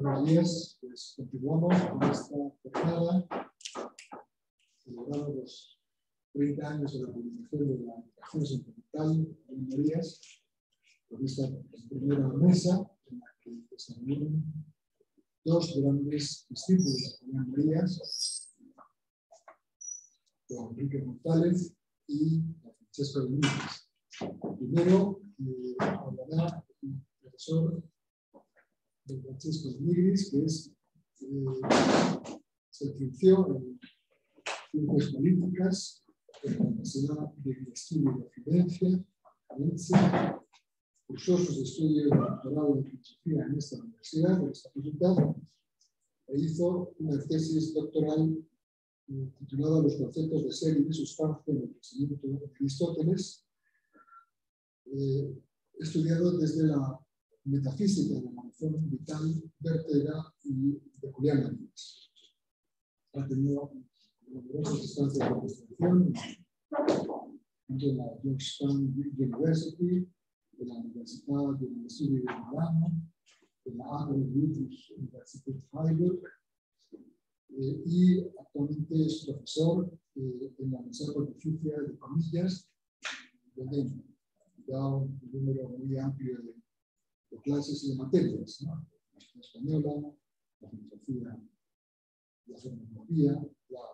Buenos días, pues continuamos con esta jornada, celebrando los 30 años de la publicación de la Educación Sentimental de Marías, con esta primera mesa en la que se reúnen dos grandes discípulos de Marías, don Enrique González y Francesco Benítez. Primero hablará el profesor don Francesco Benítez, que se licenció en Ciencias Políticas en la Universidad de Estudio de Filadelfia, Valencia. Cursó sus estudios de doctorado en filosofía en esta universidad, en esta facultad, e hizo una tesis doctoral titulada Los conceptos de ser y de sustancia en el pensamiento de Aristóteles, estudiado desde la metafísica de la razón vital, vértebra y de Julián Marías. Ha tenido numerosas instancias de investigación en la Georgetown University, de la Universidad de Estudio de Milano, de la Agro-British University de Heidelberg, y actualmente es profesor en la Universidad Pontificia de Comillas, donde da un número muy amplio de clases y de materias, ¿no? La historia española, la filosofía, la fenomenología, la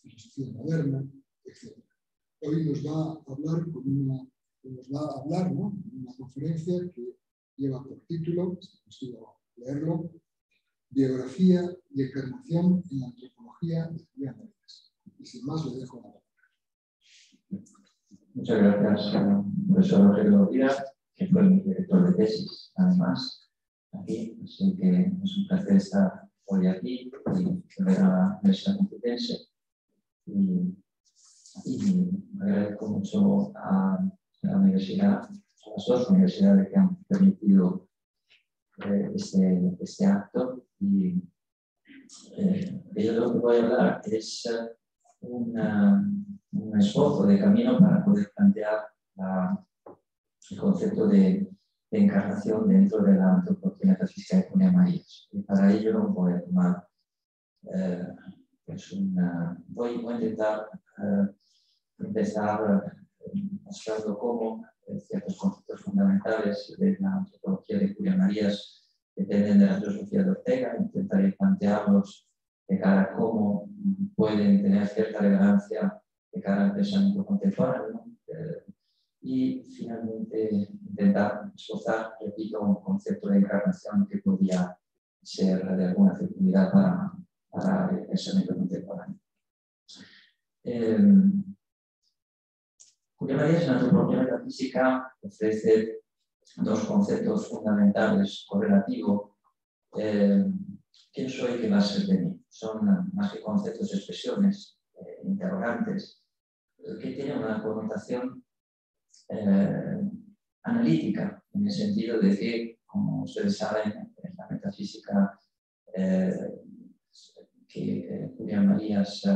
filosofía moderna, etc. Hoy nos va a hablar ¿no? Una conferencia que lleva por título, si consigo leerlo, Biografía y encarnación en la antropología de Julián Marías. Y sin más le dejo la palabra. Muchas gracias, profesor Rogelio Díaz, que fue mi director de tesis, además, aquí. Así que es un placer estar hoy aquí y ver a la Universidad Complutense. Y me agradezco mucho a la universidad, a las dos universidades que han permitido este acto. Y yo de lo que voy a hablar es un esbozo de camino para poder plantear el concepto de encarnación dentro de la antropología metafísica de Julián Marías. Y para ello voy a tomar voy a intentar empezar mostrando cómo ciertos conceptos fundamentales de la antropología de Julián Marías dependen de la filosofía de Ortega. Intentaré plantearlos de cara a cómo pueden tener cierta relevancia de cara al pensamiento contemporáneo, y finalmente intentar esbozar, repito, un concepto de encarnación que podría ser de alguna efectividad para el pensamiento contemporáneo. Julián Marías en la antropología metafísica ofrece dos conceptos fundamentales correlativos. ¿Quién soy? ¿Qué va a ser de mí? Son más que conceptos, expresiones, interrogantes, que tienen una connotación analítica, en el sentido de que, como ustedes saben, en la metafísica que Julián Marías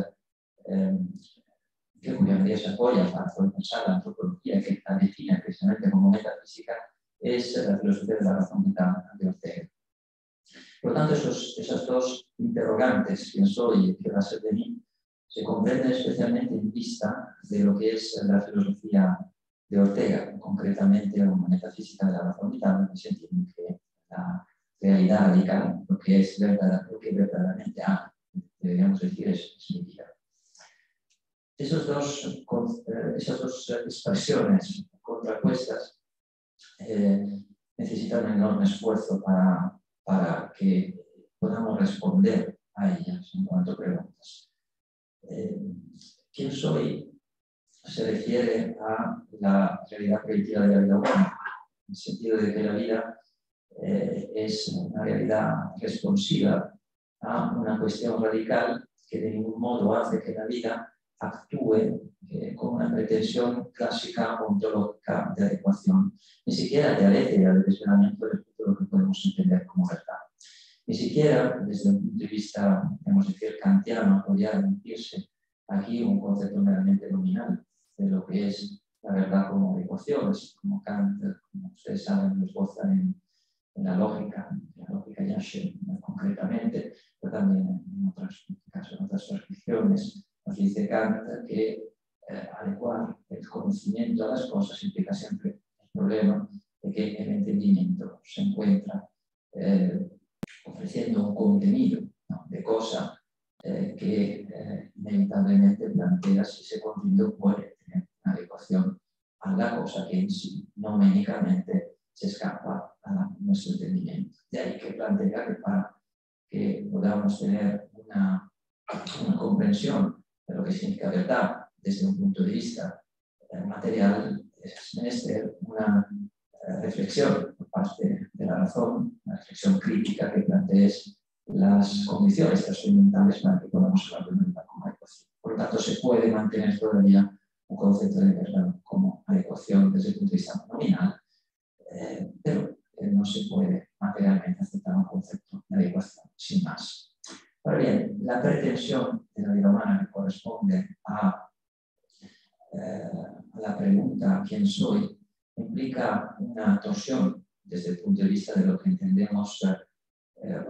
apoya para poder pensar la antropología, que la define precisamente como metafísica, es la filosofía de la razón vital de Ortega. Por lo tanto, esas dos interrogantes, quién soy y qué va a ser de mí, se comprenden especialmente en vista de lo que es la filosofía de Ortega, concretamente una metafísica de la razón vital, en el sentido en que la realidad radical, lo que verdaderamente deberíamos decir, es mi vida. Esas dos expresiones contrapuestas necesitan un enorme esfuerzo para que podamos responder a ellas en cuanto a preguntas. ¿Quién soy? Se refiere a la realidad primitiva de la vida humana, en el sentido de que la vida es una realidad responsiva a una cuestión radical que de ningún modo hace que la vida actúe con una pretensión clásica ontológica de adecuación, ni siquiera de alerta al desvelamiento respecto a lo que podemos entender como verdad. Ni siquiera, desde un punto de vista, podemos decir, kantiano, podría admitirse aquí un concepto meramente nominal de lo que es la verdad como adecuación, como Kant, como ustedes saben, lo esbozan en la lógica Yashe concretamente, pero también en otras tradiciones, nos dice Kant que adecuar el conocimiento a las cosas implica siempre el problema de que el entendimiento se encuentra ofreciendo un contenido, ¿no?, de cosa que inevitablemente plantea si ese contenido puede tener una adecuación a la cosa que en sí numéricamente se escapa a nuestro entendimiento. De ahí que plantea que para que podamos tener una comprensión de lo que significa verdad desde un punto de vista material, es menester una reflexión por parte de la razón, una reflexión crítica que plantee las condiciones trascendentales para que podamos hablar de verdad como adecuación. Por lo tanto, se puede mantener todavía un concepto de verdad como adecuación desde el punto de vista nominal, pero no se puede materialmente aceptar un concepto de adecuación sin más. Ahora bien, la pretensión de la vida humana que corresponde a la pregunta ¿quién soy? Implica una torsión desde el punto de vista de lo que entendemos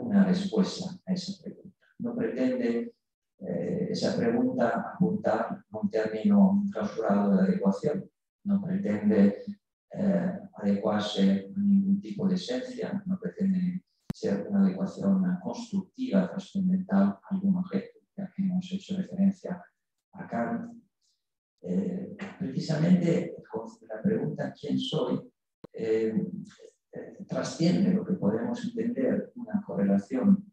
una respuesta a esa pregunta. No pretende esa pregunta apuntar a un término clausurado de adecuación, no pretende adecuarse a ningún tipo de esencia, no pretende ser una adecuación constructiva, trascendental a algún objeto, ya que hemos hecho referencia a Kant. Precisamente la pregunta ¿quién soy? Trasciende lo que podemos entender una correlación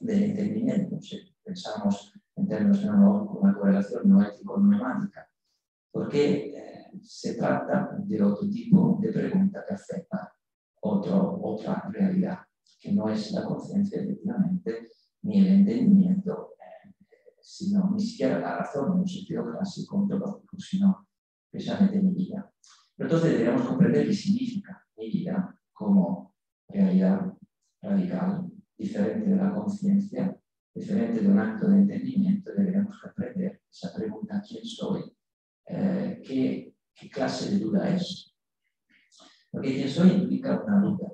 de entendimiento. Si pensamos en términos de una correlación no ético-neumática, porque se trata de otro tipo de pregunta que afecta otra realidad, que no es la conciencia, efectivamente, ni el entendimiento, sino ni siquiera la razón en un sentido clásico ontológico, sino precisamente mi vida. Pero entonces deberíamos comprender qué significa mi vida como realidad radical, diferente de la conciencia, diferente de un acto de entendimiento. Deberíamos comprender esa pregunta ¿quién soy? ¿Qué clase de duda es? Porque quién soy implica una duda,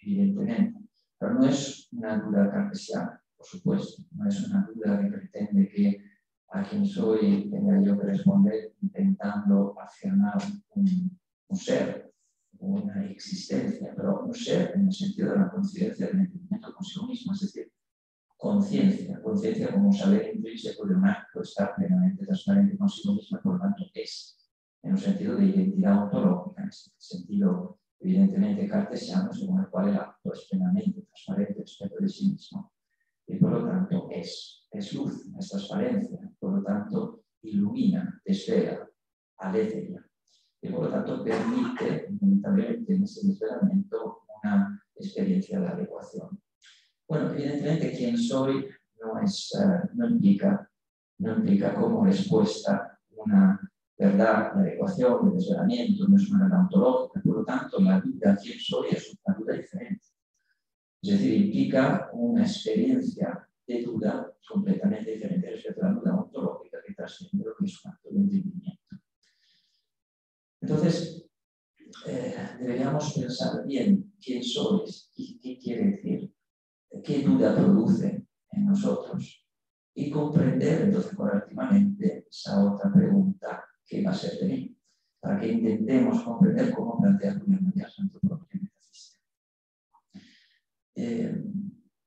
evidentemente, pero no es una duda cartesiana, por supuesto, no es una duda que pretende que a quién soy tenga yo que responder intentando accionar un ser, una existencia, pero un ser en el sentido de la conciencia del entendimiento consigo mismo, es decir, conciencia como saber intrínseco de un acto, estar plenamente transparente consigo mismo, por lo tanto es, en un sentido de identidad ontológica, en este sentido evidentemente cartesiano, según el cual el acto es plenamente transparente respecto de sí mismo, y por lo tanto es luz, es transparencia, por lo tanto ilumina, desvela, aletheia, y por lo tanto permite inevitablemente en ese desvelamiento una experiencia de adecuación. Bueno, evidentemente quién soy no implica como respuesta una verdad de adecuación, de desvelamiento, no es una verdad ontológica, por lo tanto la duda quién soy es una duda diferente. Es decir, implica una experiencia de duda completamente diferente respecto a la duda ontológica que trasciende lo que es un acto de entendimiento. Entonces, deberíamos pensar bien quién soy y qué quiere decir, qué duda produce en nosotros y comprender entonces correlativamente esa otra pregunta que va a ser de mí, para que intentemos comprender cómo plantea Julián María Santo propia metafísica.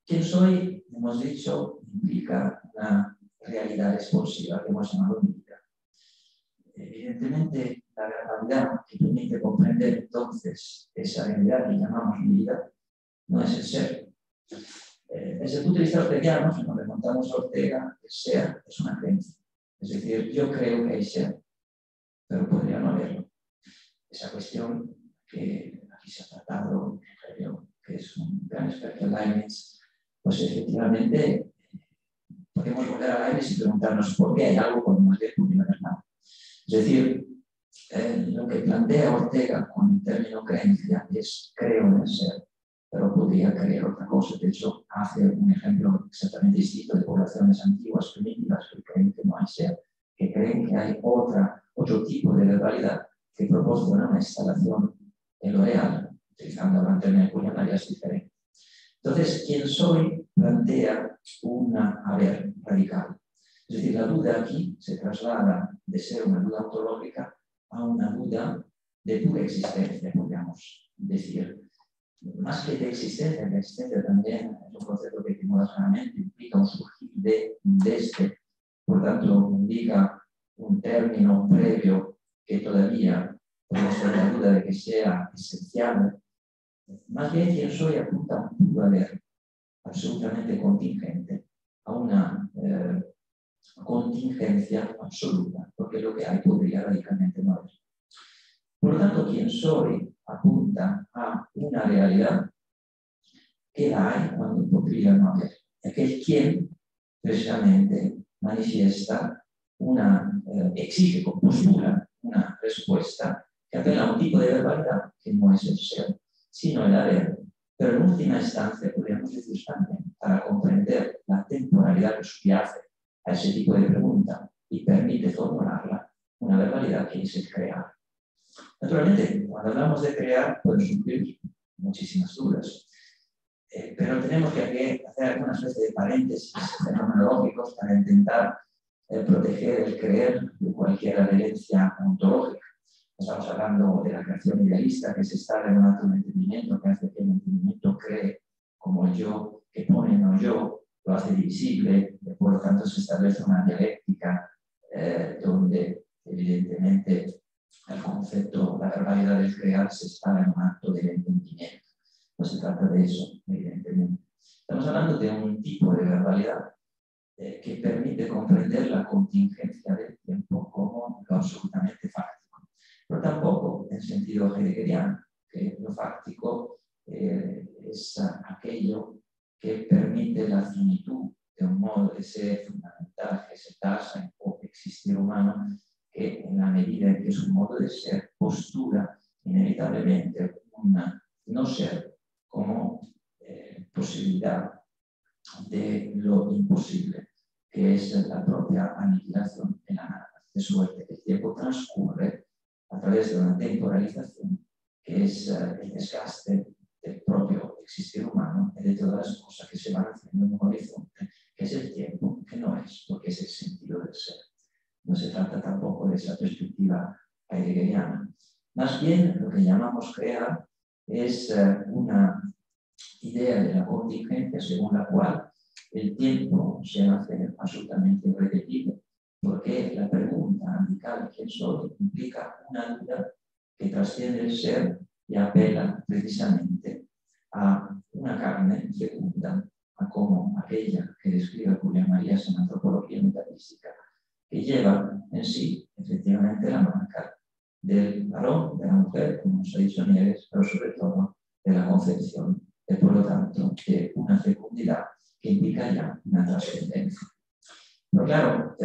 ¿Quién soy? Hemos dicho, implica una realidad explosiva que hemos llamado mi vida. Evidentemente, la realidad que permite comprender entonces esa realidad que llamamos mi vida no es el ser. Desde el punto de vista orteguiano, si nos remontamos a Ortega, el ser es una creencia. Es decir, yo creo que hay ser, pero podría no haberlo. Esa cuestión que aquí se ha tratado, creo que es un gran experto en Leibniz, pues efectivamente podemos volver a Leibniz y preguntarnos por qué hay algo cuando más bien no haber nada. Es decir, lo que plantea Ortega con el término creencia es creo en el ser, pero podría creer otra cosa. De hecho, hace un ejemplo exactamente distinto de poblaciones antiguas, primitivas, que creen que no hay ser, que creen que hay otro tipo de realidad que proporciona una instalación en lo real utilizando la término de Julián María es diferente. Entonces, quién soy plantea una haber radical. Es decir, la duda aquí se traslada de ser una duda ontológica a una duda de pura existencia, podríamos decir. Más que de existencia, la existencia también es un concepto que etimológicamente implica un surgir de este, por tanto indica un término previo que todavía puede ser la duda de que sea esencial. Más bien quien soy apunta a un haber absolutamente contingente, a una contingencia absoluta, porque lo que hay podría radicalmente no haber. Por lo tanto, quien soy apunta a una realidad que la hay cuando podría no haber. Aquel quien precisamente manifiesta exige con postura una respuesta que apela a un tipo de verbalidad que no es el ser, sino el haber. Pero en última instancia, podríamos decir también, para comprender la temporalidad que subyace a ese tipo de pregunta y permite formularla, una verbalidad que es el crear. Naturalmente, cuando hablamos de crear, pueden surgir muchísimas dudas, pero tenemos que hacer alguna especie de paréntesis fenomenológicos para intentar proteger el creer de cualquier adherencia ontológica. Estamos hablando de la creación idealista que se está revelando un entendimiento que hace que el entendimiento cree como el yo, que pone no yo, lo hace divisible, por lo tanto se establece una dialéctica donde evidentemente el concepto, la verbalidad del crear se está en un acto del entendimiento. No se trata de eso, evidentemente. Estamos hablando de un tipo de verbalidad que permite comprender la contingencia del tiempo como lo absolutamente fáctico. Pero tampoco en sentido heideggeriano, que lo fáctico es aquello que permite la finitud de un modo de ser fundamental que se tasa en existir humano, que en la medida en que su modo de ser postura inevitablemente una no ser como posibilidad de lo imposible, que es la propia aniquilación en la nada. De suerte que el tiempo transcurre a través de una temporalización que es el desgaste del propio existir humano y de todas las cosas que se van haciendo en un horizonte, que es el tiempo, que no es, porque es el sentido del ser. No se trata tampoco de esa perspectiva heideggeriana. Más bien, lo que llamamos crear es una idea de la contingencia según la cual el tiempo se hace absolutamente irrepetible, porque la pregunta radical ¿quién soy? Implica una duda que trasciende el ser y apela precisamente a una carne fecunda, a como aquella que describe Julián María en Antropología Metafísica, que lleva en sí efectivamente la marca del varón, de la mujer, como nos ha dicho Nieves, pero sobre todo de la concepción, y por lo tanto de una fecundidad que implica ya una trascendencia. Pero claro,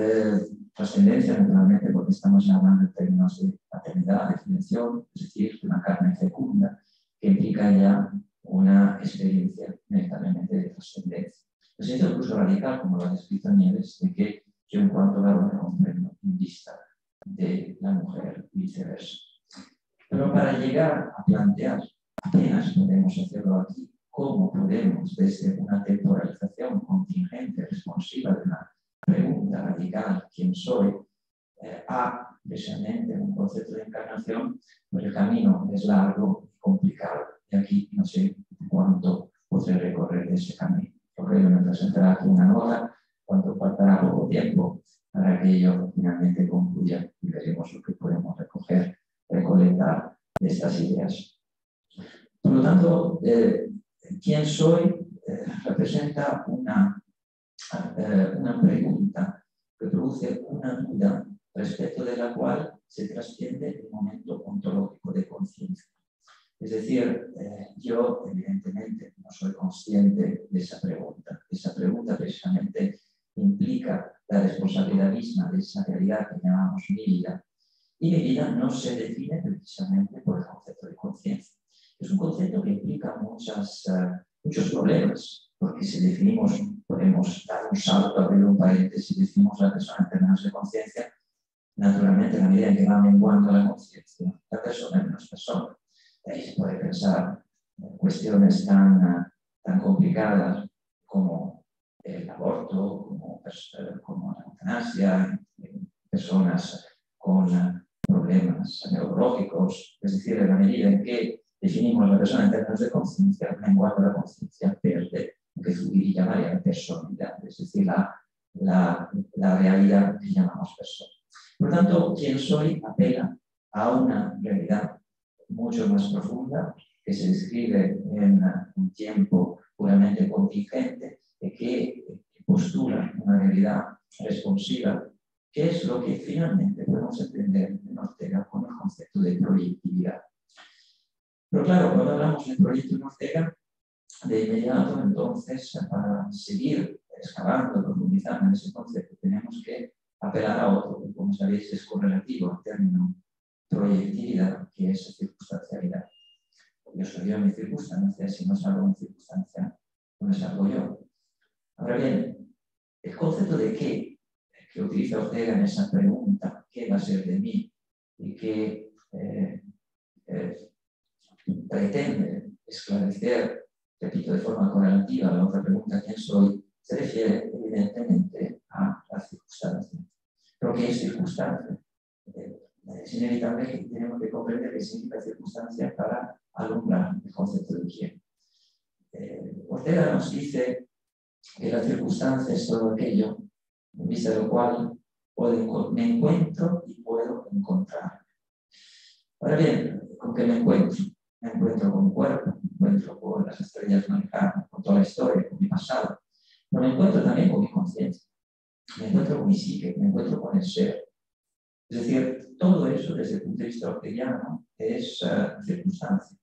trascendencia naturalmente porque estamos hablando en términos de paternidad, de filiación, es decir, de una carne fecunda que implica ya una experiencia inevitablemente de trascendencia. El sentido incluso radical, como lo ha descrito Nieves, de que yo en cuanto varón me comprendo en vista de la mujer y viceversa. Pero para llegar a plantear, apenas podemos hacerlo aquí, cómo podemos desde una temporalización contingente, responsiva de una pregunta radical, ¿quién soy?, a precisamente un concepto de encarnación, pues el camino es largo y complicado. Y aquí no sé cuánto podré recorrer de ese camino. Porque me presentará aquí una hora, cuánto faltará poco tiempo para que ello finalmente concluya y veremos lo que podemos recolectar de estas ideas. Por lo tanto, ¿quién soy? Representa una pregunta que produce una duda respecto de la cual se trasciende el momento ontológico de conciencia. Es decir, yo evidentemente no soy consciente de esa pregunta. Esa pregunta precisamente implica la responsabilidad misma de esa realidad que llamamos mi vida. Y mi vida no se define precisamente por el concepto de conciencia. Es un concepto que implica muchos problemas, porque si definimos, podemos dar un salto, abrir un paréntesis, si definimos a la persona en términos de conciencia, naturalmente, a medida en que va menguando la conciencia, la persona es menos persona. ahí se puede pensar cuestiones tan complicadas como el aborto, como la eutanasia, personas con problemas neurológicos, es decir, en la medida en que definimos la persona en términos de conciencia, el lenguaje de la conciencia pierde lo que Zubiri llamaría la personalidad, es decir, la realidad que llamamos persona. Por lo tanto, quien soy apela a una realidad mucho más profunda que se describe en un tiempo puramente contingente y que postula una realidad responsiva, que es lo que finalmente podemos entender en Ortega con el concepto de proyectividad. Pero claro, cuando hablamos de proyecto en Ortega, de inmediato, entonces, para seguir excavando, profundizando en ese concepto, tenemos que apelar a otro, que como sabéis es correlativo al término proyectividad, que es circunstancialidad. Yo soy yo en mi circunstancia, si no salgo en circunstancia, no salgo yo. Ahora bien, el concepto de qué que utiliza Ortega en esa pregunta, ¿qué va a ser de mí? Y que pretende esclarecer, repito, de forma correlativa la otra pregunta, ¿quién soy?, se refiere evidentemente a la circunstancia. ¿Pero qué es circunstancia? Es inevitable que tenemos que comprender qué significa circunstancia para alumbrar el concepto de quién. Ortega nos dice que la circunstancia es todo aquello en vista de lo cual me encuentro y puedo encontrarme. Ahora bien, ¿con qué me encuentro? Me encuentro con mi cuerpo, me encuentro con las estrellas marcadas, con toda la historia, con mi pasado, pero me encuentro también con mi conciencia, me encuentro con mi psique, me encuentro con el ser. Es decir, todo eso desde el punto de vista orteguiano es circunstancia.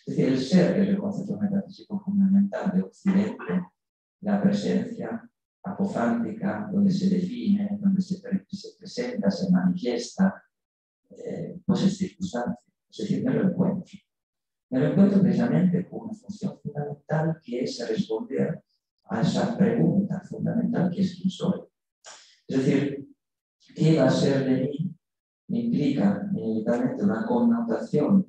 Es decir, el ser, que es el concepto metafísico fundamental de Occidente, la presencia apofántica, donde se define, donde se presenta, se manifiesta, pues es circunstancia. Es decir, me lo encuentro. Me lo encuentro precisamente con una función fundamental que es responder a esa pregunta fundamental que es quién soy. Es decir, ¿qué va a ser de mí? Me implica inevitablemente una connotación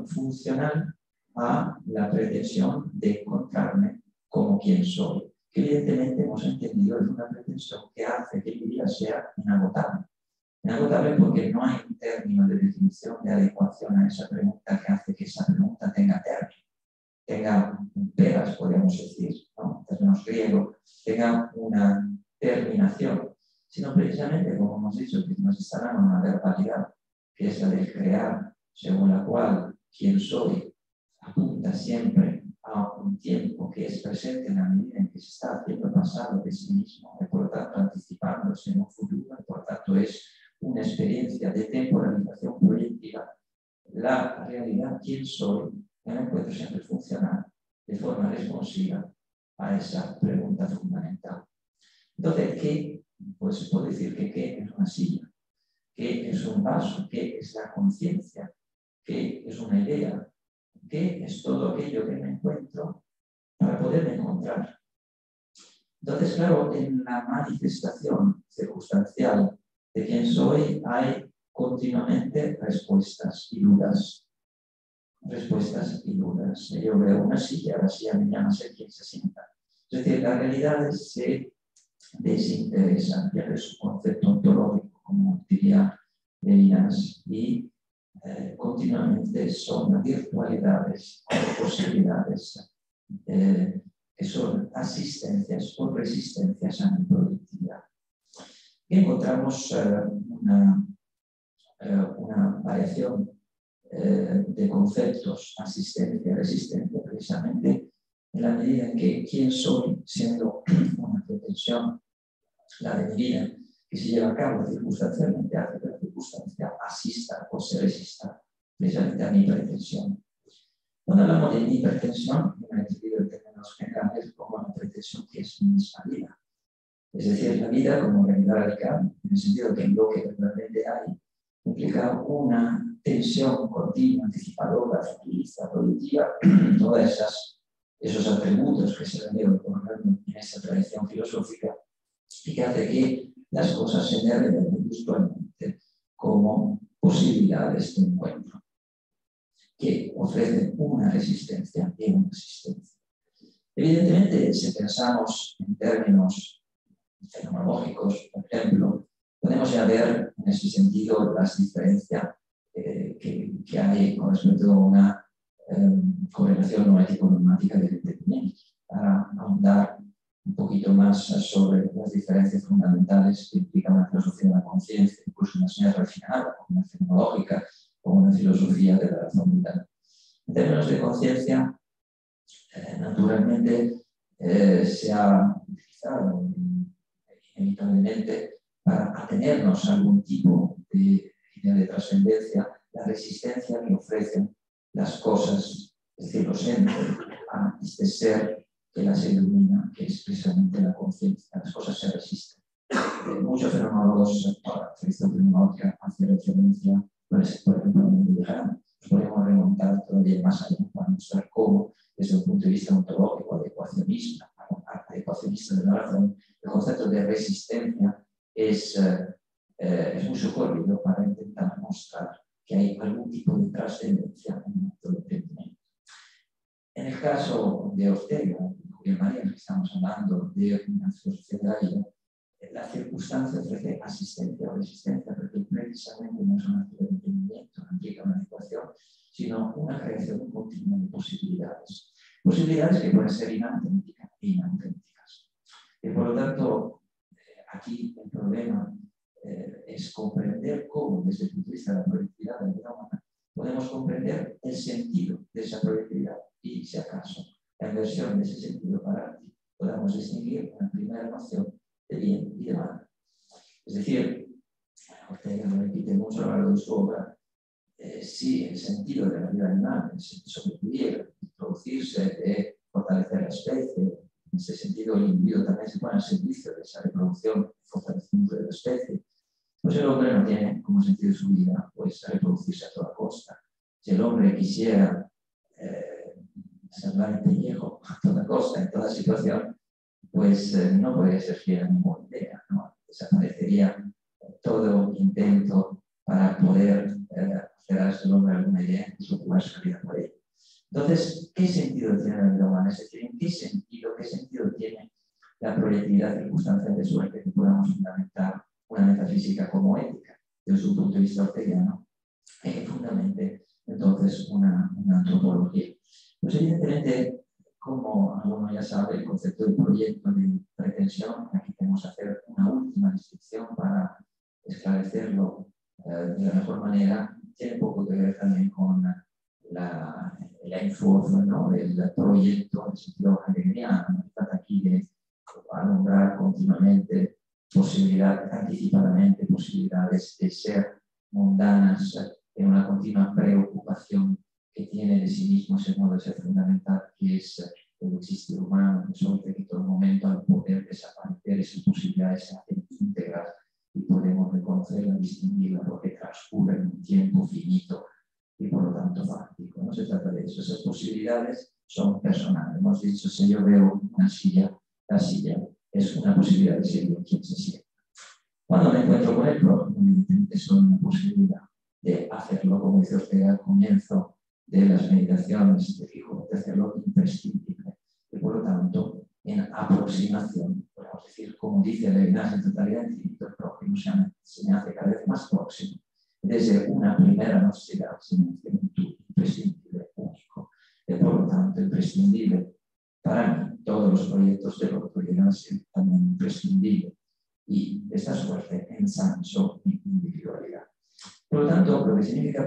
funcional a la pretensión de encontrarme como quien soy, que evidentemente hemos entendido es una pretensión que hace que mi vida sea inagotable. Inagotable porque no hay un término de definición, de adecuación a esa pregunta que hace que esa pregunta tenga término, tenga pegas, podríamos decir, ¿no? En términos griegos, tenga una terminación, sino precisamente, como hemos dicho, que nos instalan una verbalidad, que es la de crear, según la cual quien soy apunta siempre a un tiempo que es presente en la medida en que se está haciendo pasado de sí mismo, y por lo tanto anticipándose en un futuro, y por lo tanto es una experiencia de temporalización proyectiva. La realidad, quién soy, me encuentro siempre funcional de forma responsiva a esa pregunta fundamental. Entonces, ¿qué? Pues se puede decir que ¿qué es una silla? ¿Qué es un vaso? ¿Qué es la conciencia? ¿Qué es una idea? ¿Qué es todo aquello que me encuentro para poderme encontrar? Entonces, claro, en la manifestación circunstancial de quién soy hay continuamente respuestas y dudas. Respuestas y dudas. Yo veo una silla, la silla me llama a ser quien se sienta. Es decir, las realidades se desinteresan, ya que es un concepto ontológico, como diría Levinas, y continuamente son virtualidades, posibilidades, que son asistencias o resistencias a mi productividad. Y encontramos una variación de conceptos, asistencia, resistencia, precisamente en la medida en que quién soy, siendo una pretensión, la de mi vida, que se lleva a cabo circunstancialmente, hace que la circunstancia asista o se resista precisamente a mi pretensión. Cuando hablamos de mi pretensión, me he entendido en términos generales como la pretensión que es mi misma vida. Es decir, la vida como realidad radical, en el sentido que lo que realmente hay implica una tensión continua, anticipadora, futurista, productiva, todos esos atributos que se ven en esa tradición filosófica y que hace que las cosas se me revelen virtualmente como posibilidades de encuentro. que ofrecen una resistencia y una existencia. Evidentemente, si pensamos en términos fenomenológicos, por ejemplo, podemos ya ver en ese sentido las diferencias que hay con respecto a una correlación noético-normática del entendimiento, para ahondar un poquito más sobre las diferencias fundamentales que implica una filosofía de la conciencia, incluso una señal refinada, como una fenomenológica, como una filosofía de la razón vital. En términos de conciencia, naturalmente se ha utilizado inevitablemente para atenernos a algún tipo de idea de trascendencia, la resistencia que ofrecen las cosas, es decir, los entes, a este ser que las ilumina, que es precisamente la conciencia. Las cosas se resisten. Muchos fenomenólogos, la tradición fenomenológica hace referencia, por ejemplo, en el Viaján. Nos podemos remontar todavía más allá para mostrar cómo, desde un punto de vista ontológico, de ecuacionismo, ecuacionista de la razón, el concepto de resistencia es muy sugerido para intentar mostrar que hay algún tipo de trascendencia en el acto de entendimiento. En el caso de Ortega y Julián María, que estamos hablando de una filosofía de la vida, la circunstancia ofrece asistencia o resistencia, porque precisamente no es un acto de entendimiento, no implica una ecuación, sino una creación continua de posibilidades. Posibilidades que pueden ser inauténticas e inauténticas. Y por lo tanto, aquí el problema es comprender cómo, desde el punto de vista de la proyectividad de la vida humana, podemos comprender el sentido de esa proyectividad y, si acaso, la inversión de ese sentido para que podamos distinguir una primera noción de bien y de mal. Es decir, Ortega lo repite mucho a lo largo de su obra, si el sentido de la vida animal es sobrevivir, introducirse, de fortalecer la especie, en ese sentido el individuo también se pone al servicio de esa reproducción y fortalecimiento de la especie, pues el hombre no tiene como sentido de su vida pues reproducirse a toda costa. Si el hombre quisiera salvar el pellejo a toda costa, en toda situación, pues no podría ser fiel a ninguna idea, ¿no? Desaparecería todo intento para poder hacer a ese hombre alguna idea y ocupar su vida por ello. Entonces, ¿qué sentido tiene la vida humana? Es decir, ¿en qué sentido tiene la proyectividad circunstancial de suerte que podamos fundamentar una metafísica como ética, desde un punto de vista orteguiano, que fundamente entonces una antropología? Pues evidentemente, como alguno ya sabe, el concepto de proyecto de pretensión, aquí tenemos que hacer una última distinción para esclarecerlo de la mejor manera, tiene poco que ver también con el Entwurf, ¿no? El proyecto en el sentido hegeliano. No trata aquí de nombrar continuamente anticipadamente posibilidades de ser mundanas en una continua preocupación que tiene de sí mismo ese modo de ser fundamental, que es el existir humano, que suerte que todo momento al poder desaparecer esas posibilidades se hacen íntegras y podemos reconocerla, distinguirla, porque transcurre en un tiempo finito y por lo tanto fáctico. No se trata de eso. Esas posibilidades son personales. Hemos dicho, si yo veo una silla, la silla es una posibilidad de ser quien se sienta. Cuando me encuentro con el prójimo, evidentemente es una posibilidad de hacerlo, como dice Ortega al comienzo de las meditaciones de Fijo, de hacerlo imprescindible. Y por lo tanto, en aproximación, podemos decir, como dice Levinas, en totalidad infinito, el prójimo se me hace cada vez más próximo. Desde una primera necesidad se me hace un imprescindible, único. Y por lo tanto, imprescindible para mí, todos los proyectos de lo que llegan a ser también imprescindible. Y esta suerte ensancho mi individualidad. Por lo tanto, lo que significa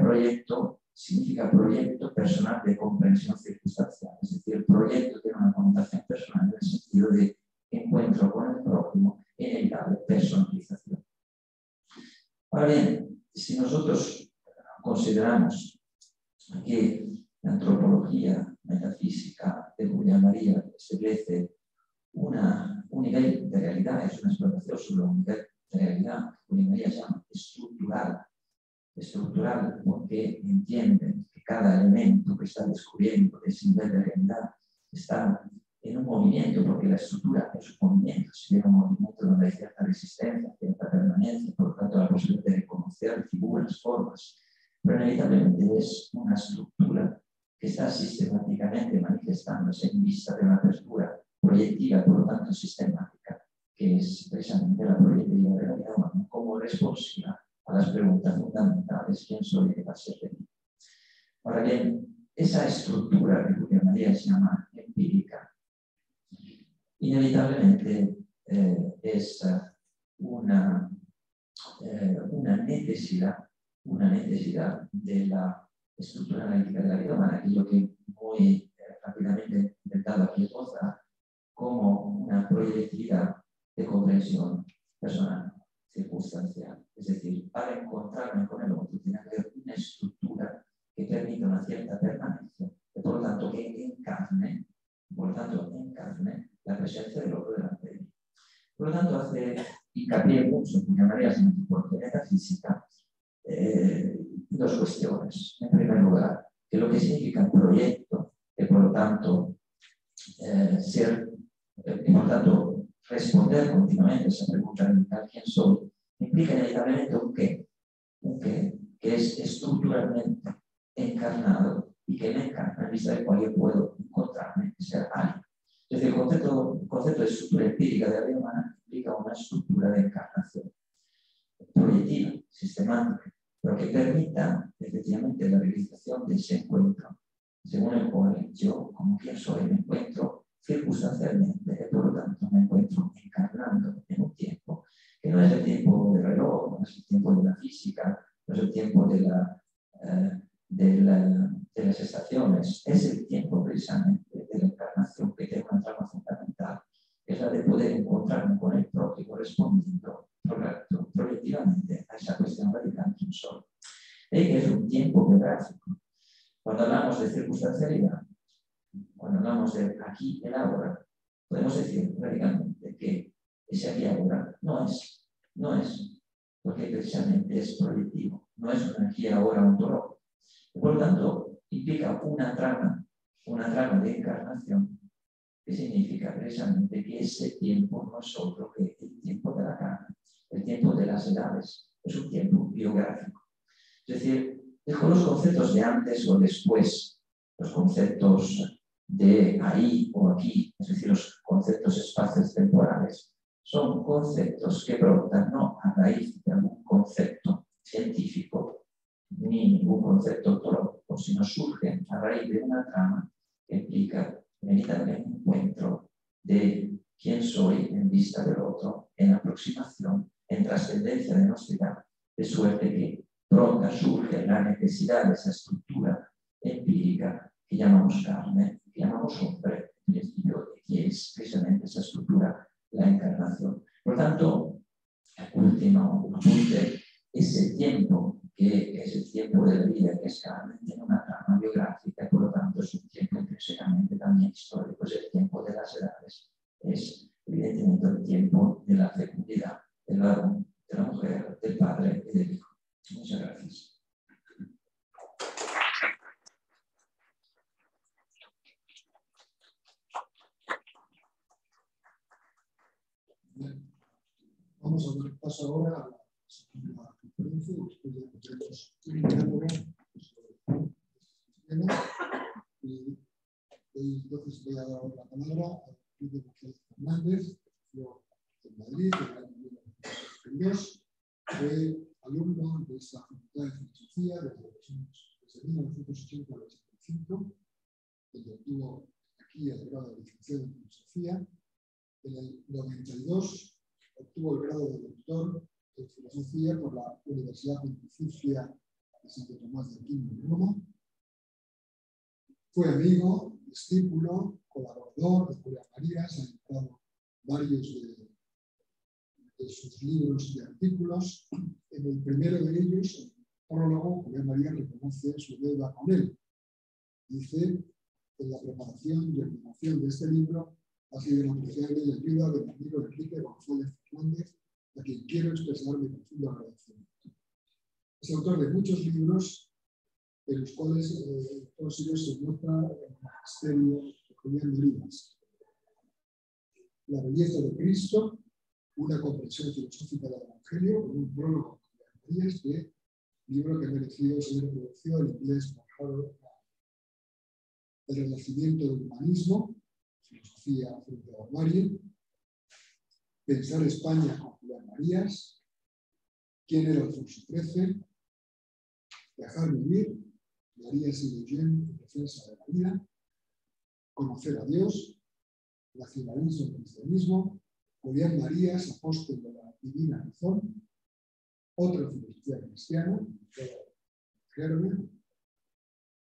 proyecto personal de comprensión circunstancial. Es decir, el proyecto tiene una connotación personal en el sentido de encuentro con el prójimo, inevitable personalización. Ahora bien, si nosotros consideramos que la antropología metafísica de Julián María establece un nivel de realidad, es una exploración sobre un nivel de realidad que Julián María llama estructural, porque entiende que cada elemento que está descubriendo ese nivel de realidad está en un movimiento, porque la estructura es un movimiento, si bien un movimiento donde hay cierta resistencia, cierta permanencia, por lo tanto la posibilidad de reconocer figuras, formas, pero inevitablemente es una estructura que está sistemáticamente manifestándose en vista de una apertura proyectiva, por lo tanto sistemática, que es precisamente la proyectiva de la vida humana como responsiva a las preguntas fundamentales: ¿quién soy y qué va a ser de mí? Ahora bien, esa estructura que Julio María se llama empírica, inevitablemente es una necesidad de la estructura analítica de la vida humana, que es lo que muy rápidamente he intentado aquí esbozar como una proyectividad de comprensión personal, circunstancial. Es decir, para encontrarme con el otro tiene que haber una estructura que permita una cierta permanencia, y por lo tanto que encarne la presencia del otro delante de mí. Por lo tanto, hace hincapié mucho en María en antropología metafísica dos cuestiones. En primer lugar, que lo que significa un proyecto, que por lo tanto por tanto responder continuamente a esa pregunta vital: ¿quién soy?, implica inevitablemente un qué que es estructuralmente encarnado y que me encarna en vista del cual yo puedo encontrarme y ser alguien. Es decir, el concepto de estructura empírica de la vida humana implica una estructura de encarnación proyectiva, sistemática, pero que permita efectivamente la realización de ese encuentro, según el cual yo, como quien soy, me encuentro circunstancialmente, y por lo tanto me encuentro encarnando en un tiempo que no es el tiempo del reloj, no es el tiempo de la física, no es el tiempo de las estaciones, es el tiempo precisamente de la encarnación, que tiene una trama fundamental, que es la de poder encontrarme con el prójimo respondiendo proyectivamente a esa cuestión radical: ¿quién soy? Que es un tiempo biográfico. Cuando hablamos de circunstancialidad, cuando hablamos de aquí y el ahora, podemos decir radicalmente que ese aquí y ahora no es, porque precisamente es proyectivo, no es un aquí y ahora ontológico. Por lo tanto, implica una trama de encarnación, que significa precisamente que ese tiempo no es otro que el tiempo de la carne, el tiempo de las edades, es un tiempo biográfico. Es decir, dejo los conceptos de antes o después, los conceptos de ahí o aquí, es decir, los conceptos espacios temporales, son conceptos que brotan no a raíz de algún concepto científico ni ningún concepto ontológico, sino surgen a raíz de una trama que implica inevitablemente un encuentro de quién soy en vista del otro, en aproximación, en trascendencia de nostalgia, de suerte que pronta surge la necesidad de esa estructura empírica que llamamos carne, que llamamos hombre, en principio, que es precisamente esa estructura, la encarnación. Por lo tanto, último apunte, ese tiempo que es el tiempo de la vida, que es carne, tiene una trama biográfica y por lo tanto es un tiempo intrínsecamente también histórico, es el tiempo de las edades, es evidentemente el tiempo de la fecundidad, del varón, de la mujer, del padre y del hijo. Muchas gracias. Bien. Vamos a dar paso ahora a la segunda conferencia, después de que tenemos un diálogo sobre este tema. Y entonces voy a dar la palabra a Luis Fernández, de Madrid, de 1982, fue alumno de esta Facultad de Filosofía desde 1980 al 85, donde obtuvo aquí el grado de licenciado en Filosofía. En el 92 obtuvo el grado de doctor en Filosofía por la Universidad Pontificia de Santo Tomás de Aquino en Roma. Fue amigo, discípulo, colaborador de Julián María, se han editado varios de sus libros y artículos. En el primero de ellos, en el prólogo, Julián María reconoce su deuda con él. Dice: en la preparación y realización de este libro ha sido una apreciable ayuda del amigo Enrique González Fernández, a quien quiero expresar mi profundo agradecimiento. Es autor de muchos libros, en los cuales todos ellos se nota el magisterio de Julián María. La belleza de Cristo, una comprensión filosófica del Evangelio, con un prólogo de Julián María que libro que ha merecido ser traducido al inglés por Harold. El renacimiento del humanismo, filosofía frente al armario, Pensar España con Julián Marías, ¿Quién era Alfonso XIII?, Dejar vivir, Marías y Guillén en defensa de la vida, Conocer a Dios, Nacionalismo y Cristianismo, Julián Marías, apóstol de la divina razón, Otra filosofía cristiana, Gerber,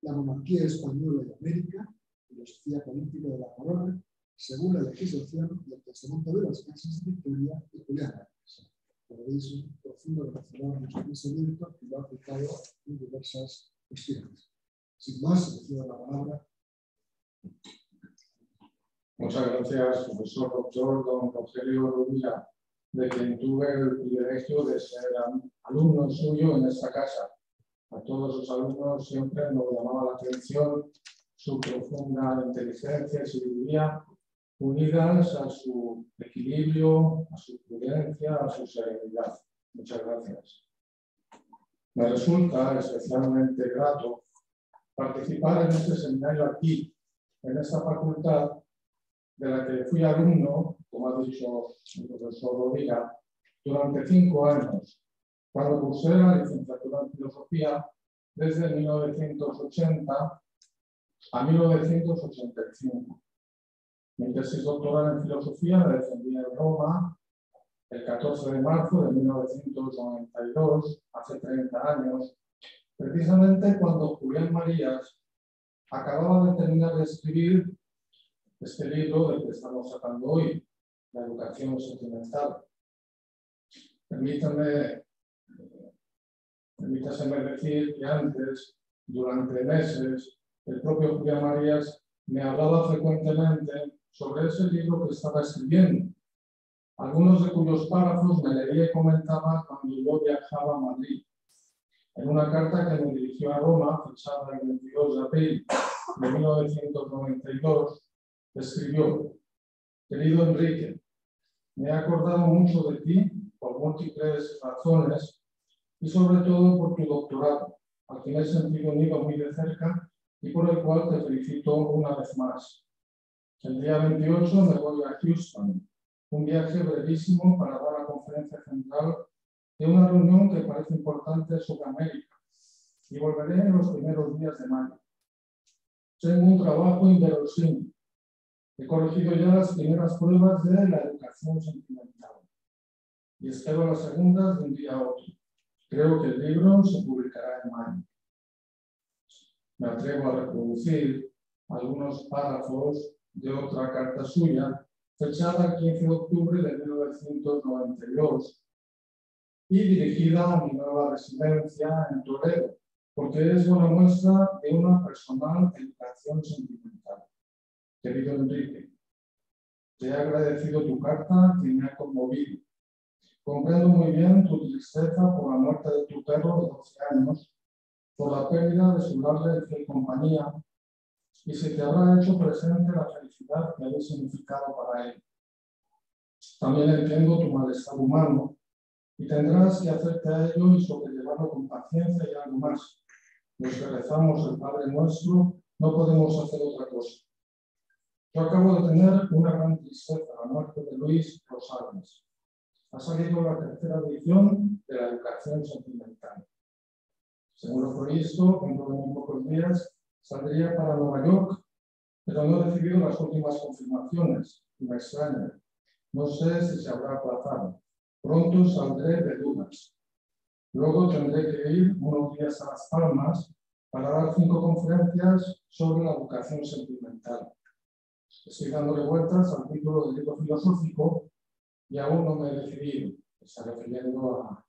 La monarquía española y América, Filosofía política de la corona, según la legislación y el testamento de las casas de Victoria y Julián Marías. Como veis, un profundo relacionado con su pensamiento que lo ha aplicado en diversas cuestiones. Sin más, le cedo la palabra. Muchas gracias, profesor doctor don Rogelio Rubira, de quien tuve el privilegio de ser alumno suyo en esta casa. A todos los alumnos siempre nos llamaba la atención su profunda inteligencia y sabiduría, unidas a su equilibrio, a su prudencia, a su serenidad. Muchas gracias. Me resulta especialmente grato participar en este seminario aquí, en esta facultad, de la que fui alumno, como ha dicho el profesor Rovira, durante 5 años, cuando cursé la licenciatura en Filosofía desde 1980 a 1985. Mi tesis doctoral en Filosofía la defendí en Roma el 14 de marzo de 1992, hace 30 años, precisamente cuando Julián Marías acababa de terminar de escribir este libro del que estamos tratando hoy, La educación sentimental. Permítaseme decir que antes, durante meses, el propio Julián Marías me hablaba frecuentemente sobre ese libro que estaba escribiendo, algunos de cuyos párrafos me leía y comentaba cuando yo viajaba a Madrid. En una carta que me dirigió a Roma, fechada el 22 de abril de 1992, escribió: querido Enrique, me he acordado mucho de ti por múltiples razones y sobre todo por tu doctorado, al que me he sentido unido muy de cerca y por el cual te felicito una vez más. El día 28 me voy a Houston, un viaje brevísimo para dar la conferencia central de una reunión que parece importante sobre América, y volveré en los primeros días de mayo. Tengo un trabajo inverosímil. He corregido ya las primeras pruebas de la educación sentimental y espero las segundas de un día a otro. Creo que el libro se publicará en mayo. Me atrevo a reproducir algunos párrafos de otra carta suya, fechada el 15 de octubre de 1992 y dirigida a mi nueva residencia en Toledo, porque es una muestra de una personal educación sentimental. Querido Enrique, te he agradecido tu carta que me ha conmovido. Comprendo muy bien tu tristeza por la muerte de tu perro de 12 años, por la pérdida de su larga y fiel compañía, y se te habrá hecho presente la felicidad que había significado para él. También entiendo tu malestar humano y tendrás que hacerte a ello y sobrellevarlo con paciencia y algo más. Los que rezamos el Padre Nuestro no podemos hacer otra cosa. Yo acabo de tener una gran tristeza, la muerte de Luis Rosales. Ha salido la tercera edición de la educación sentimental. Según lo previsto, dentro de muy pocos días saldría para Nueva York, pero no he recibido las últimas confirmaciones y me extraña. No sé si se habrá aplazado. Pronto saldré de dudas. Luego tendré que ir unos días a Las Palmas para dar 5 conferencias sobre la educación sentimental. Estoy dándole vueltas al título del libro filosófico y aún no me he decidido. Está refiriendo a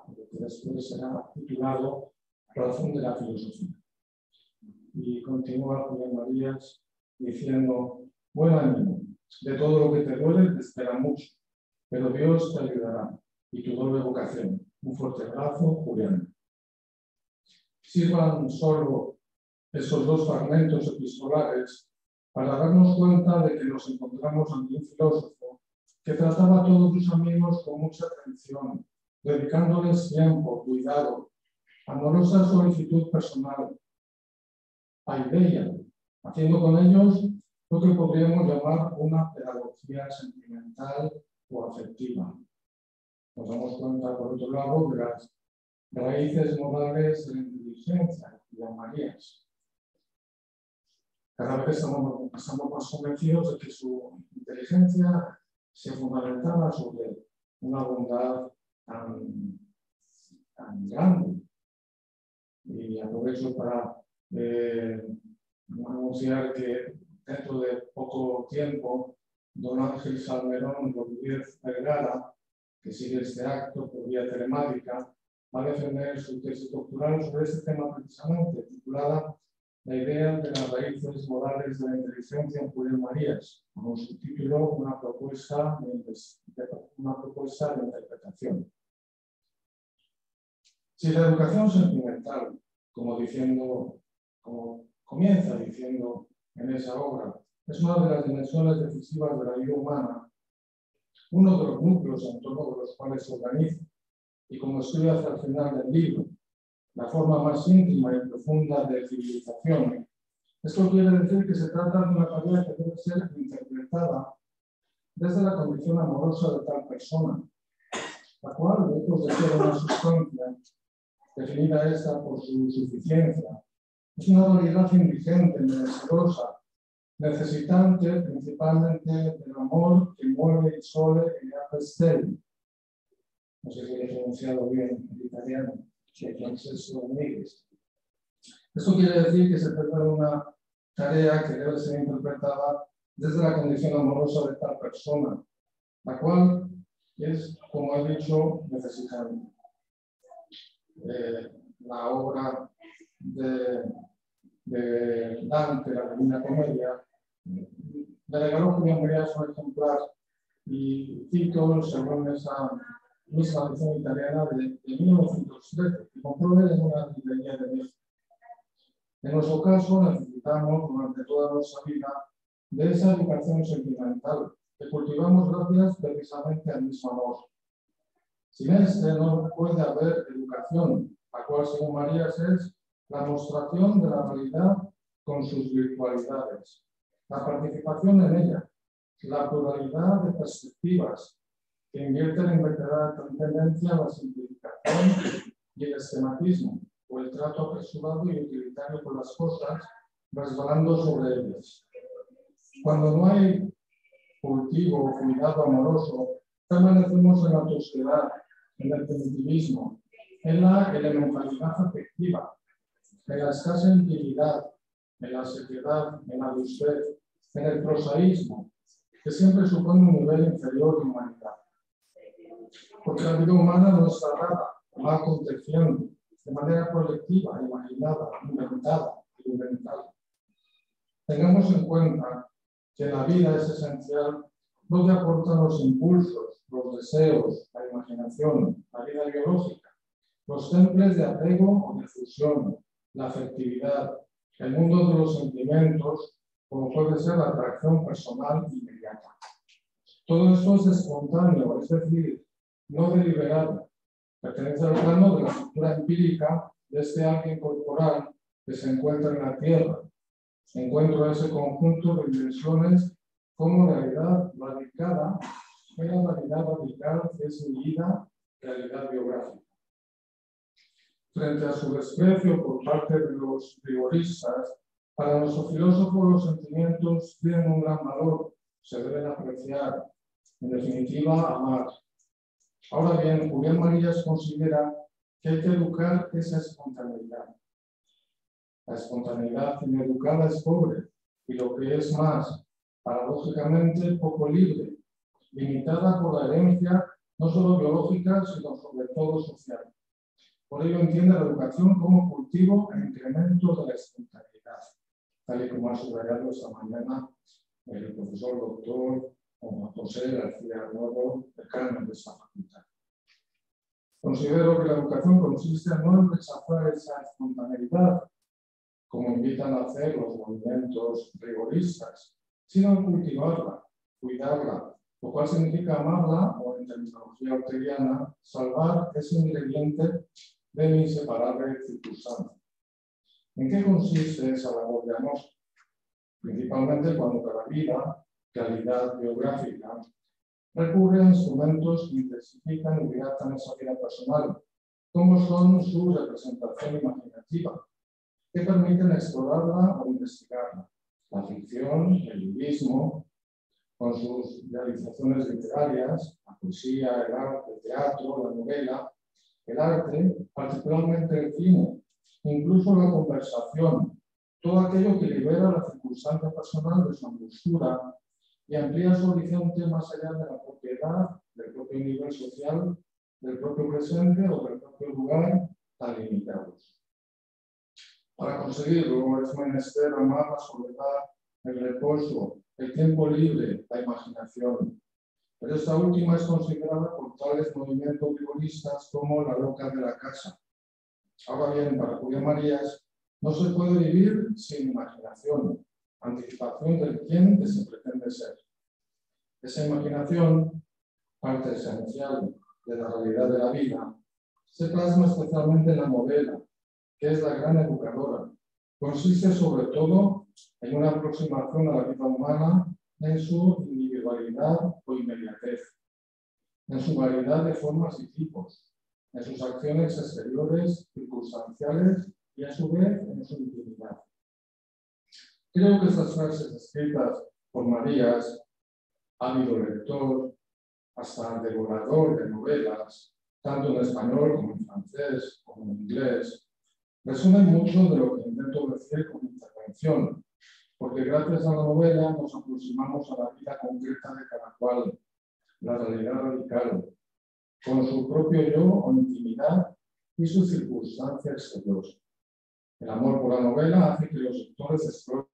lo que después será titulado Razón de la Filosofía. Y continúa Julián Marías diciendo: buen ánimo, de todo lo que te duele te espera mucho, pero Dios te ayudará y tu doble vocación. Un fuerte abrazo, Julián. Sirvan solo esos 2 fragmentos epistolares para darnos cuenta de que nos encontramos ante un filósofo que trataba a todos sus amigos con mucha atención, dedicándoles tiempo, cuidado amorosa solicitud personal, paideia, haciendo con ellos lo que podríamos llamar una pedagogía sentimental o afectiva. Nos damos cuenta, por otro lado, de las raíces morales de la inteligencia, llamarías. Cada vez estamos más convencidos de que su inteligencia se fundamentaba sobre una bondad tan grande. Y aprovecho para anunciar que dentro de poco tiempo don Ángel Salmerón Rodríguez Vergara, que sigue este acto por vía telemática, va a defender su tesis doctoral sobre este tema precisamente, titulada La idea de las raíces morales de la inteligencia en Julián Marías, con su título Una propuesta de interpretación. Si la educación sentimental, como comienza diciendo en esa obra, es una de las dimensiones decisivas de la vida humana, uno de los núcleos en torno de los cuales se organiza, y como escribe hacia el final del libro, la forma más íntima y profunda de civilización. Esto quiere decir que se trata de una tarea que debe ser interpretada desde la condición amorosa de tal persona, la cual, lejos de ser una sustancia, definida esta por su suficiencia, es una realidad indigente, necerosa, necesitante principalmente del amor que mueve y sole y hace stelle. No sé si lo he pronunciado bien en italiano. Esto quiere decir que se trata de una tarea que debe ser interpretada desde la condición amorosa de tal persona, la cual es, como he dicho, necesitante. La obra de Dante, la Divina Comedia, le regaló Julián Marías un ejemplar y cito según esa misma edición italiana de 1913, que compró él en una librería de México. En nuestro caso, necesitamos durante toda nuestra vida de esa educación sentimental que cultivamos gracias precisamente al mismo amor. Sin este no puede haber educación, la cual, según Marías, es la mostración de la realidad con sus virtualidades, la participación en ella, la pluralidad de perspectivas que invierten en reiterar tendencia a la simplificación y el esquematismo, o el trato apresurado y utilitario con las cosas, resbalando sobre ellas. Cuando no hay cultivo o cuidado amoroso, permanecemos en la tosquedad, en el primitivismo, en la elementalidad afectiva, en la escasa intimidad, en la sequedad, en la lustez, en el prosaísmo, que siempre supone un nivel inferior de humanidad. Porque la vida humana no está dada, va aconteciendo de manera colectiva, imaginada, inventada y inventada. Tengamos en cuenta que la vida es esencial lo que aportan los impulsos, los deseos, la imaginación, la vida biológica, los templos de apego o de fusión, la afectividad, el mundo de los sentimientos, como puede ser la atracción personal inmediata. Todo esto es espontáneo, es decir, no deliberado. Pertenece al plano de la estructura empírica de este alguien corporal que se encuentra en la Tierra. Encuentro ese conjunto de dimensiones como realidad radicada, que la realidad radical es mi vida, realidad biográfica. Frente a su desprecio por parte de los rigoristas, para nuestro filósofo los sentimientos tienen un gran valor, se deben apreciar, en definitiva, amar. Ahora bien, Julián Marías considera que hay que educar esa espontaneidad. La espontaneidad ineducada es pobre y lo que es más, paradójicamente poco libre, limitada por la herencia no solo biológica, sino sobre todo social. Por ello entiende la educación como cultivo e incremento de la espontaneidad, tal y como ha subrayado esta mañana el profesor doctor José García Nuevo, decano de esta facultad. Considero que la educación consiste no en rechazar esa espontaneidad, como invitan a hacer los movimientos rigoristas, sino en cultivarla, cuidarla, lo cual significa amarla, o en terminología orteguiana, salvar ese ingrediente de mi inseparable circunstancia. ¿En qué consiste esa labor de amor? Principalmente cuando cada vida, realidad biográfica, recurre a instrumentos que intensifican y dilatan esa vida personal, como son su representación imaginativa, que permiten explorarla o investigarla. La ficción, el lirismo, con sus realizaciones literarias, la poesía, el arte, el teatro, la novela, el arte, particularmente el cine, incluso la conversación, todo aquello que libera la circunstancia personal de su angustia y amplía su horizonte más allá de la propiedad, del propio nivel social, del propio presente o del propio lugar tan limitados. Para conseguirlo es menester amar la soledad, el reposo, el tiempo libre, la imaginación. Pero esta última es considerada por tales movimientos vigoristas como la loca de la casa. Ahora bien, para Julia Marías, no se puede vivir sin imaginación, anticipación del quién que se pretende ser. Esa imaginación, parte esencial de la realidad de la vida, se plasma especialmente en la novela, que es la gran educadora. Consiste sobre todo en una aproximación a la vida humana en su individualidad o inmediatez, en su variedad de formas y tipos, en sus acciones exteriores, circunstanciales y a su vez en su intimidad. Creo que estas frases escritas por Marías, ávido lector, hasta devorador de novelas, tanto en español como en francés, como en inglés, resumen mucho de lo que intento decir con mi intervención, porque gracias a la novela nos aproximamos a la vida concreta de cada cual, la realidad radical, con su propio yo o intimidad y su circunstancia exterior. El amor por la novela hace que los lectores exploren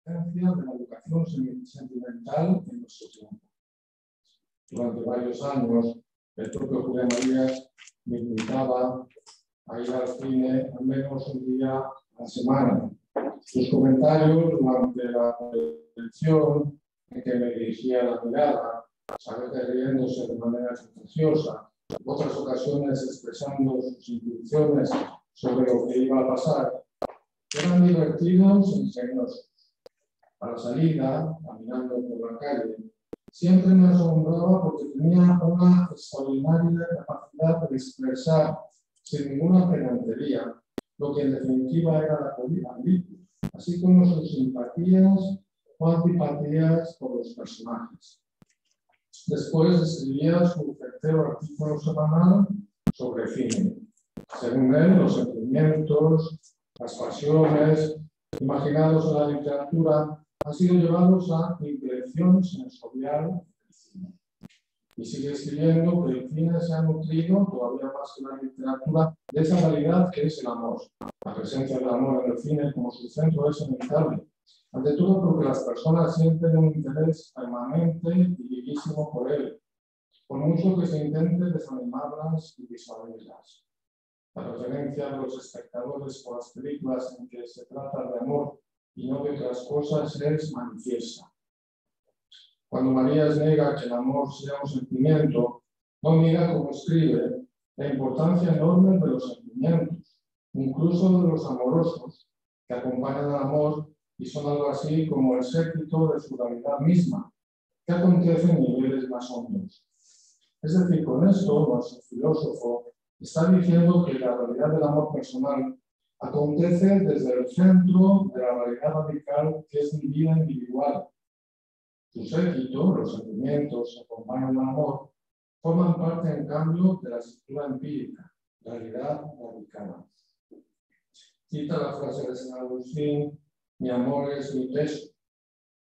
de la educación sentimental en nuestro tiempo. Durante varios años, el propio Julián Marías me invitaba a ir al cine al menos un día a la semana. Sus comentarios durante la lección, en que me dirigía la mirada, a veces riéndose de manera fantasiosa, otras ocasiones expresando sus intuiciones sobre lo que iba a pasar, eran divertidos e ingeniosos. A la salida, caminando por la calle, siempre me asombraba porque tenía una extraordinaria capacidad de expresar sin ninguna pedantería lo que en definitiva era la política, así como sus simpatías o antipatías por los personajes. Después escribía su tercer artículo semanal sobre cine. Según él, los sentimientos, las pasiones imaginados en la literatura han sido llevados a impresión sensorial del cine. Y sigue escribiendo que el cine se ha nutrido todavía más que la literatura de esa realidad que es el amor. La presencia del amor en el cine como su centro es inevitable. Ante todo porque las personas sienten un interés permanente y vivísimo por él, por mucho que se intente desanimarlas y disuadirlas. La preferencia de los espectadores por las películas en que se trata de amor y no de otras cosas es manifiesta. Cuando Marías niega que el amor sea un sentimiento, no niega, como escribe, la importancia enorme de los sentimientos, incluso de los amorosos, que acompañan al amor y son algo así como el séquito de su realidad misma, que acontece en niveles más hondos. Es decir, con esto, nuestro filósofo está diciendo que la realidad del amor personal acontece desde el centro de la realidad radical que es mi vida individual. Su séquito, los sentimientos que acompañan al amor, forman parte, en cambio, de la estructura empírica, realidad radical. Cita la frase de San Agustín: mi amor es mi peso,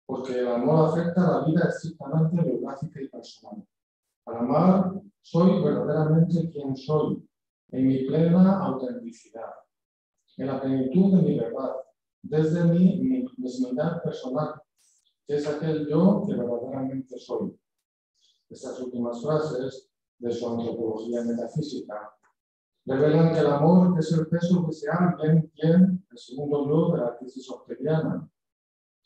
porque el amor afecta a la vida estrictamente biográfica y personal. Al amar, soy verdaderamente quien soy, en mi plena autenticidad, en la plenitud de mi verdad, desde mi mismidad personal, que es aquel yo que verdaderamente soy. Estas últimas frases de su antropología metafísica revelan que el amor es el peso que se alguien quien, el segundo yo de la crisis orteliana,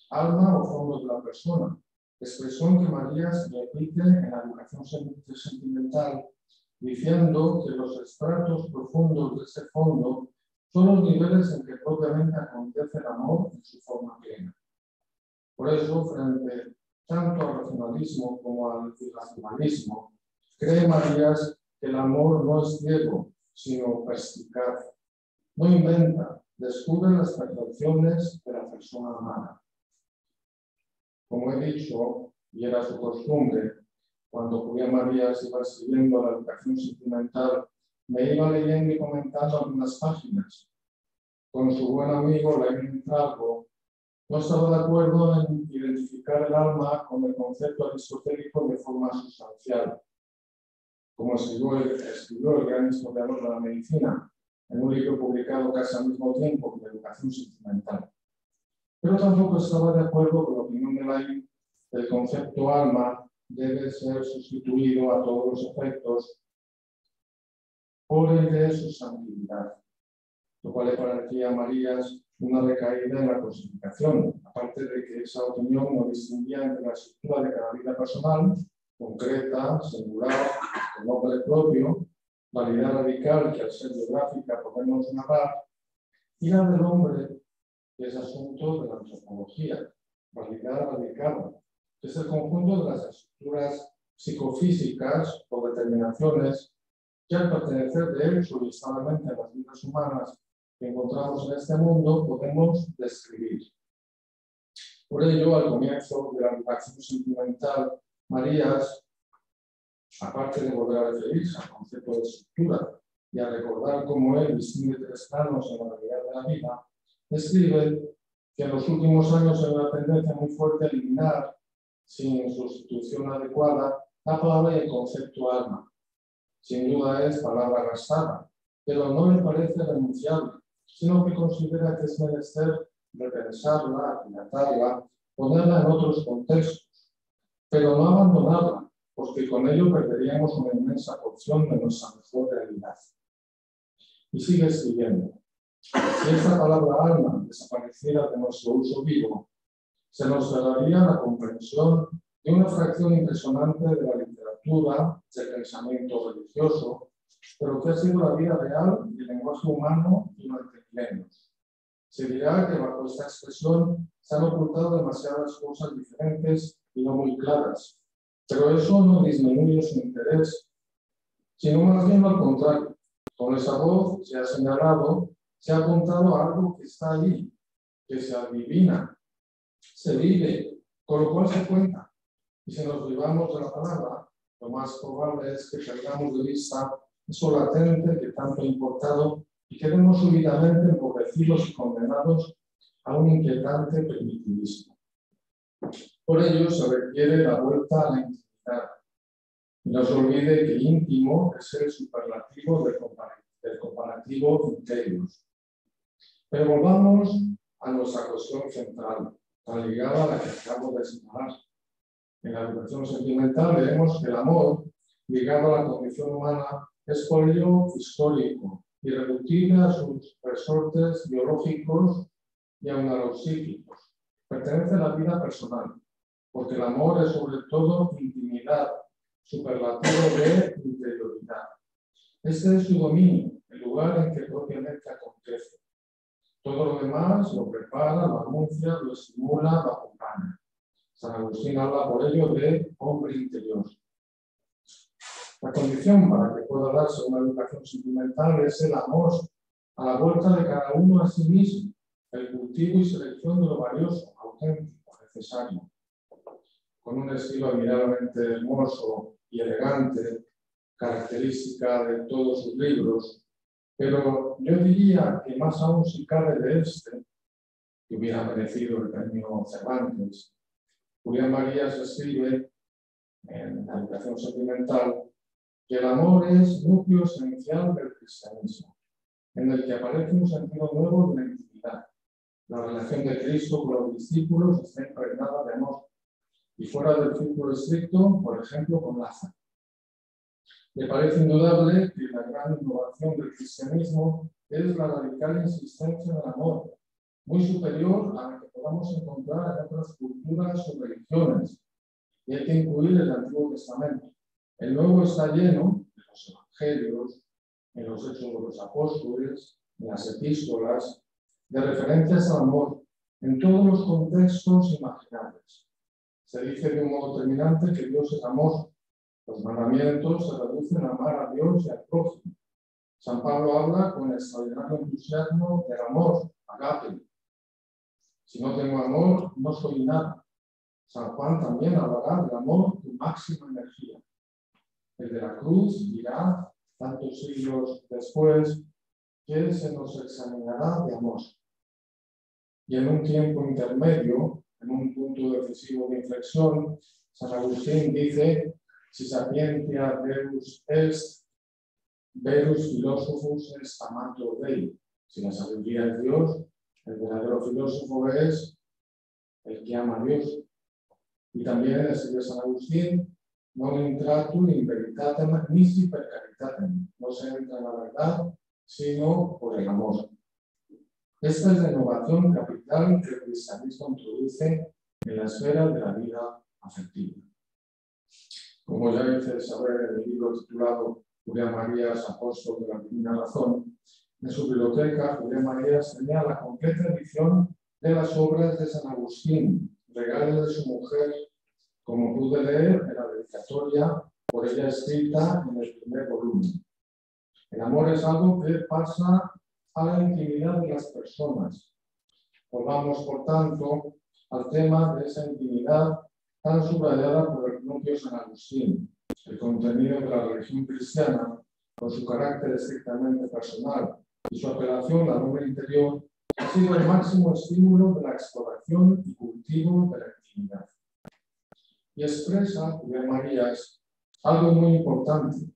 alma o fondo de la persona, expresión que Marías repite en la educación sentimental, diciendo que los estratos profundos de ese fondo son los niveles en que propiamente acontece el amor en su forma plena. Por eso, frente tanto al racionalismo como al irracionalismo, cree Marías que el amor no es ciego, sino perspicaz. No inventa, descubre las percepciones de la persona amada. Como he dicho, y era su costumbre, cuando Julián Marías iba escribiendo la educación sentimental, me iba leyendo y comentando algunas páginas. Con su buen amigo Laín Entralgo, no estaba de acuerdo en identificar el alma con el concepto aristotélico de forma sustancial, como escribió el gran historiador de la medicina en un libro publicado casi al mismo tiempo que Educación Sentimental. Pero tampoco estaba de acuerdo con la opinión de Laín que el concepto alma debe ser sustituido a todos los efectos por el de sustantividad, lo cual le parecía a Marías una recaída en la cosificación, aparte de que esa opinión no distinguía entre la estructura de cada vida personal, concreta, singular, con nombre propio, validad radical que al ser biográfica podemos narrar, y la del hombre, que es asunto de la antropología, validad radical, que es el conjunto de las estructuras psicofísicas o determinaciones que al pertenecer de hecho y establemente a las vidas humanas que encontramos en este mundo podemos describir. Por ello, al comienzo de la educación sentimental, Marías, aparte de volver a referirse al concepto de estructura y a recordar cómo él distingue tres planos en la realidad de la vida, describe que en los últimos años hay una tendencia muy fuerte a eliminar, sin sustitución adecuada, la palabra y el concepto alma. Sin duda es palabra gastada, pero no le parece renunciable, sino que considera que es menester repensarla, dilatarla, ponerla en otros contextos, pero no abandonarla, porque con ello perderíamos una inmensa porción de nuestra mejor realidad. Y sigue escribiendo: si esta palabra alma desapareciera de nuestro uso vivo, se nos cerraría la comprensión de una fracción impresionante de la literatura, del pensamiento religioso, de lo que ha sido la vida real y el lenguaje humano durante milenios. Se dirá que bajo esta expresión se han ocultado demasiadas cosas diferentes y no muy claras, pero eso no disminuye su interés, sino más bien al contrario. Con esa voz se ha señalado, se ha apuntado a algo que está allí, que se adivina, se vive, con lo cual se cuenta. Y si nos privamos de la palabra, lo más probable es que perdamos de vista eso latente que tanto ha importado y quedemos súbitamente empobrecidos y condenados a un inquietante primitivismo. Por ello se requiere la vuelta a la intimidad. Y no se olvide que íntimo es el superlativo del comparativo interius. Pero volvamos a nuestra cuestión central, tan ligada a la que acabo de señalar. En la educación sentimental vemos que el amor, ligado a la condición humana, es por ello histórico, irreductible a sus resortes biológicos y aun a los psíquicos. Pertenece a la vida personal, porque el amor es sobre todo intimidad, superlativo de interioridad. Este es su dominio, el lugar en que propiamente acontece. Todo lo demás lo prepara, lo anuncia, lo estimula, lo acompaña. San Agustín habla por ello de hombre interior. La condición para que pueda darse una educación sentimental es el amor a la vuelta de cada uno a sí mismo, el cultivo y selección de lo valioso, auténtico, necesario. Con un estilo admirablemente hermoso y elegante, característica de todos sus libros, pero yo diría que más aún si cabe de este, que hubiera merecido el premio Cervantes, Julián Marías escribe en la educación sentimental que el amor es núcleo esencial del cristianismo, en el que aparece un sentido nuevo de la intimidad. La relación de Cristo con los discípulos está impregnada de amor, y fuera del círculo estricto, por ejemplo, con Lázaro. Me parece indudable que la gran innovación del cristianismo es la radical insistencia en el amor, muy superior a la que podamos encontrar en otras culturas o religiones. Y hay que incluir el Antiguo Testamento. El Nuevo está lleno de los Evangelios, en los Hechos de los Apóstoles, en las epístolas, de referencias al amor, en todos los contextos imaginables. Se dice de un modo terminante que Dios es amor. Los mandamientos se reducen a amar a Dios y al prójimo. San Pablo habla con extraordinario entusiasmo del amor, agape. Si no tengo amor, no soy nada. San Juan también hablará del amor con máxima energía. El de la cruz dirá, tantos siglos después, que se nos examinará de amor. Y en un tiempo intermedio, en un punto decisivo de inflexión, San Agustín dice, si sapientia Deus est, verus philosophus est amator Dei. Si la sabiduría es Dios, el verdadero filósofo es el que ama a Dios. Y también escribe San Agustín, non intratum in veritatem nisi per caritatem. No se entra en la verdad, sino por el amor. Esta es la innovación capital que el cristianismo introduce en la esfera de la vida afectiva. Como ya hice saber en el libro titulado Julián Marías, Apóstol de la Divina Razón, en su biblioteca Julián Marías tenía la completa edición de las obras de San Agustín, regalo de su mujer, como pude leer en la dedicatoria por ella escrita en el primer volumen. El amor es algo que pasa a la intimidad de las personas. Volvamos, por tanto, al tema de esa intimidad tan subrayada por el propio San Agustín. El contenido de la religión cristiana, con su carácter estrictamente personal y su apelación al hombre interior, ha sido el máximo estímulo de la exploración y cultivo de la intimidad. Y expresa, Julián Marías, algo muy importante,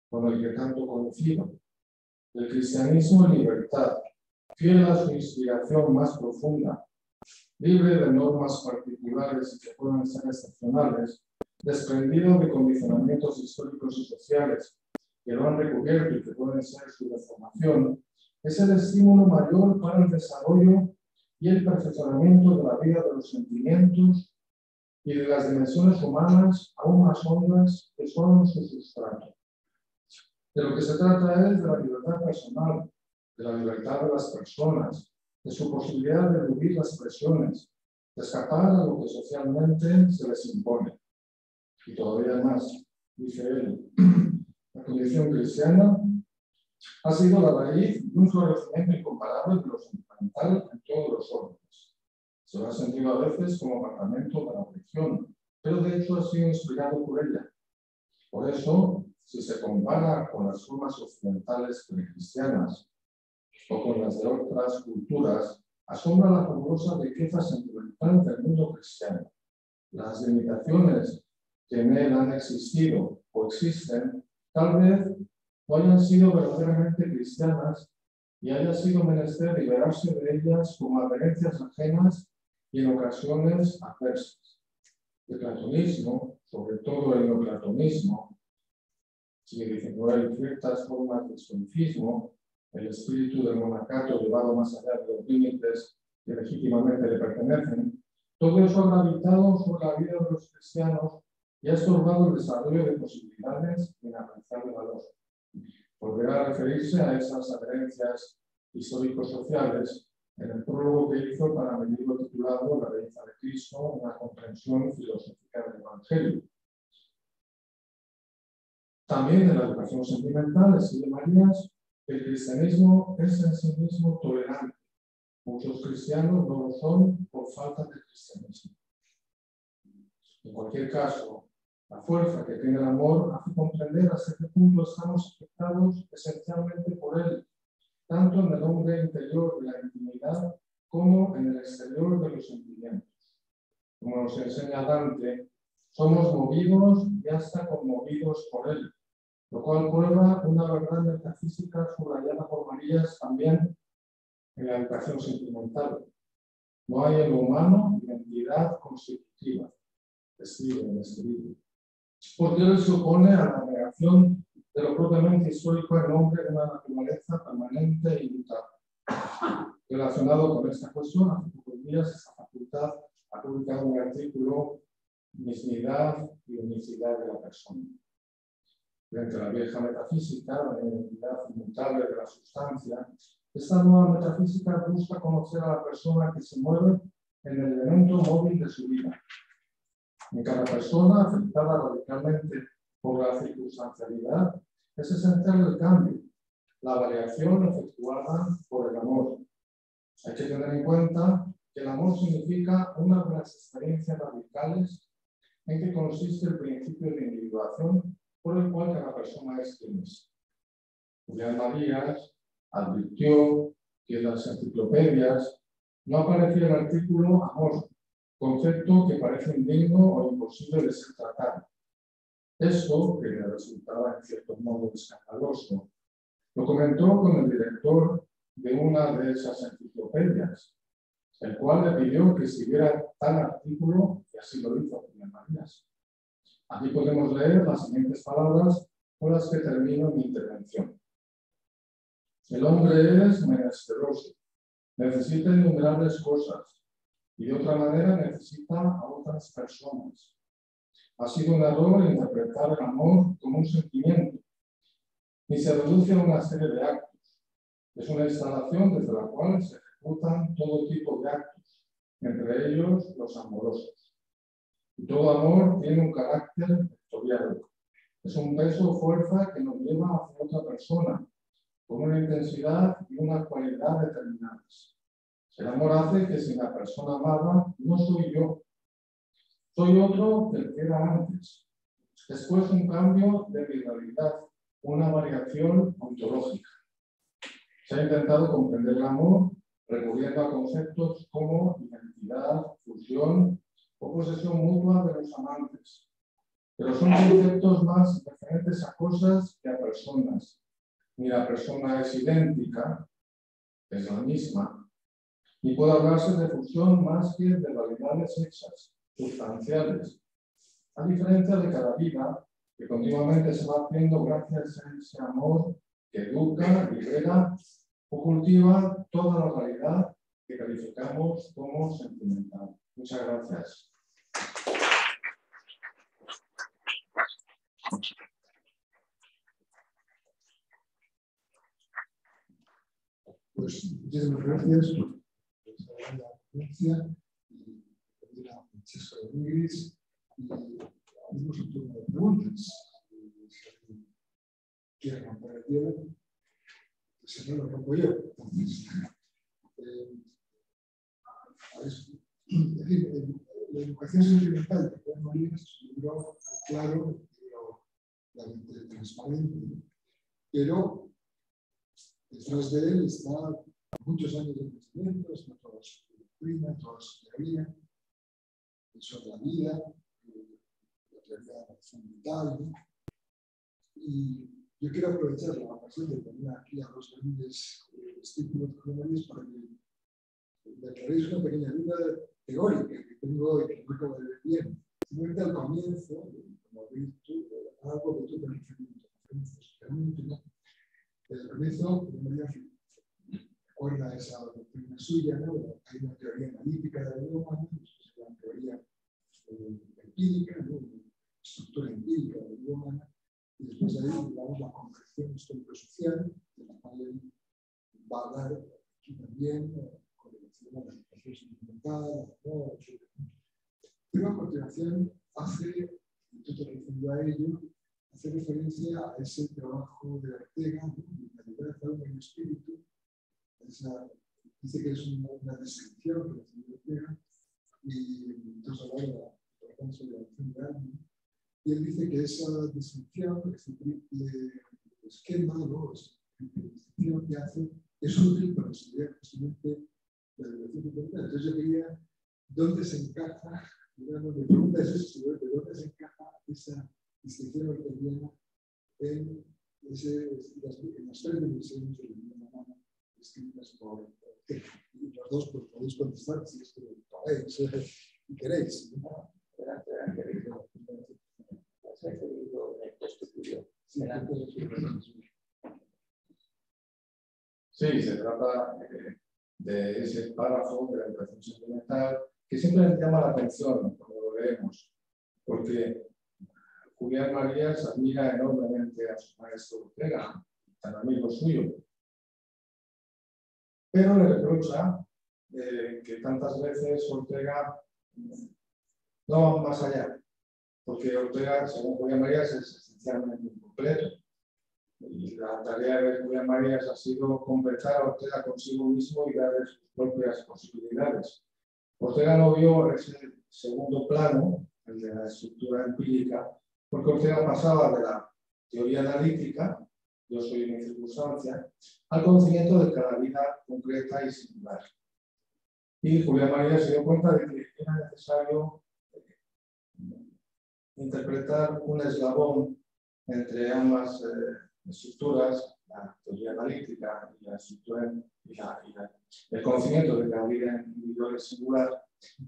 con el que tanto coincido. El cristianismo en libertad, fiel a su inspiración más profunda, libre de normas particulares y que puedan ser excepcionales, desprendido de condicionamientos históricos y sociales que lo han recubierto y que pueden ser su deformación, es el estímulo mayor para el desarrollo y el perfeccionamiento de la vida de los sentimientos y de las dimensiones humanas aún más hondas que son su sustrato. De lo que se trata es de la libertad personal, de la libertad de las personas, de su posibilidad de eludir las presiones, de escapar a lo que socialmente se les impone. Y todavía más, dice él, la condición cristiana ha sido la raíz de un florecimiento incomparable de lo sentimental en todos los órdenes. Se lo ha sentido a veces como apartamento de la religión, pero de hecho ha sido inspirado por ella. Por eso, si se compara con las formas occidentales precristianas o con las de otras culturas, asombra la fabulosa riqueza sentimental del mundo cristiano. Las limitaciones que en él han existido o existen, tal vez no hayan sido verdaderamente cristianas y haya sido menester liberarse de ellas como adherencias ajenas y en ocasiones adversas. El platonismo, sobre todo el neoplatonismo, sigue diciendo hay ciertas formas de estoicismo, el espíritu del monacato llevado más allá de los límites que legítimamente le pertenecen, todo eso ha gravitado sobre la vida de los cristianos y ha estorbado el desarrollo de posibilidades de inapreciable valor. volverá a referirse a esas adherencias histórico-sociales en el prólogo que hizo para mi libro titulado La belleza de Cristo, una comprensión filosófica del Evangelio. También en la educación sentimental escribe Marías que el cristianismo es en sí mismo tolerante. Muchos cristianos no lo son por falta de cristianismo. En cualquier caso, la fuerza que tiene el amor hace comprender hasta qué punto estamos afectados esencialmente por él, tanto en el hombre interior de la intimidad como en el exterior de los sentimientos. Como nos enseña Dante, somos movidos y hasta conmovidos por él, lo cual prueba una verdad metafísica subrayada por Marías también en la educación sentimental. No hay en lo humano identidad constitutiva, escribe en este libro, porque él se opone a la negación de lo propiamente histórico en nombre de una naturaleza permanente e inmutable. Relacionado con esta cuestión, hace pocos días esta facultad ha publicado un artículo, Mismidad y unicidad de la persona. Frente a la vieja metafísica, la identidad inmutable de la sustancia, esta nueva metafísica busca conocer a la persona que se mueve en el elemento móvil de su vida. En cada persona, afectada radicalmente por la circunstancialidad, es esencial el cambio, la variación efectuada por el amor. Hay que tener en cuenta que el amor significa una de las experiencias radicales en que consiste el principio de individuación por el cual cada persona es quien es. Julián Marías advirtió que en las enciclopedias no aparecía el artículo amor, concepto que parece indigno o imposible de ser tratado. Esto, que le resultaba en cierto modo escandaloso, lo comentó con el director de una de esas enciclopedias, el cual le pidió que escribiera tal artículo, y así lo hizo Julián Marías. Aquí podemos leer las siguientes palabras con las que termino mi intervención. El hombre es menesteroso, necesita innumerables cosas y de otra manera necesita a otras personas. Ha sido un error interpretar el amor como un sentimiento y se reduce a una serie de actos. Es una instalación desde la cual se ejecutan todo tipo de actos, entre ellos los amorosos. Y todo amor tiene un carácter vectorial. Es un peso o fuerza que nos lleva hacia otra persona, con una intensidad y una cualidad determinadas. El amor hace que sin la persona amada no soy yo. Soy otro que el que era antes. Después un cambio de mi realidad, una variación ontológica. Se ha intentado comprender el amor recurriendo a conceptos como identidad, fusión o posesión mutua de los amantes. Pero son conceptos más referentes a cosas que a personas. Ni la persona es idéntica, es la misma, ni puede hablarse de fusión más que de realidades hechas, sustanciales, a diferencia de cada vida que continuamente se va haciendo gracias a ese amor que educa, libera o cultiva toda la realidad que calificamos como sentimental. Muchas gracias. Pues muchísimas gracias por esa ponencia y pedir a Francesco Rodríguez y abrimos un turno de preguntas. Si alguien quiere romper el hielo, pues si no lo rompo yo. Entonces, es decir, la educación sentimental de Julián Marías es un libro claro, un libro claramente transparente, pero detrás de él está muchos años de conocimiento, está toda su doctrina, toda su teoría sobre la vida, la teoría de la acción vital, ¿no? Y yo quiero aprovechar la ocasión de tener aquí a dos grandes discípulos de Julián Marías para que me aclaréis una pequeña duda teórica que tengo y que no acabo de ver bien. Simplemente al comienzo, como habéis dicho, algo que tú te referencias, ¿no? Desde el comienzo, María recuerda esa doctrina suya, ¿no? Hay una teoría analítica de la vida humana, una teoría empírica, ¿no? Una estructura empírica de la vida humana, y después de ahí, digamos, la concepción histórico-social, de la cual él va a dar aquí también, con relación a la educación sentimental, pero a continuación hace, y tú te refieres a ello, hace referencia a ese trabajo de Ortega, ¿no? De calidad, alma y espíritu. Dice que es una descripción que hace Ortega, y entonces habla sobre la acción de alma. Y él dice que esa descripción, ese triple esquema, ¿no? Esa triple descripción que hace, es útil para estudiar justamente la educación sentimental. Entonces yo quería, ¿dónde se encaja? Digamos, mi pregunta es esto, ¿de dónde se encaja esa distinción orteguiana en las tres dimensiones de la vida humana escritas por Ortega? Y los dos pues, podéis contestar si es que podéis y queréis. ¿No? Sí, se trata de ese párrafo de la educación sentimental que siempre me llama la atención cuando lo leemos, porque Julián Marías admira enormemente a su maestro Ortega, tan amigo suyo, pero le reprocha que tantas veces Ortega no va más allá, porque Ortega, según Julián Marías, es esencialmente incompleto. Y la tarea de Julián Marías ha sido completar a Ortega consigo mismo y darle sus propias posibilidades. Ortega no vio ese segundo plano, el de la estructura empírica, porque Ortega pasaba de la teoría analítica, yo soy mi circunstancia, al conocimiento de cada vida concreta y singular. Y Julián Marías se dio cuenta de que era necesario interpretar un eslabón entre ambas estructuras, la teoría analítica y la estructura el conocimiento de cada vida individual es singular,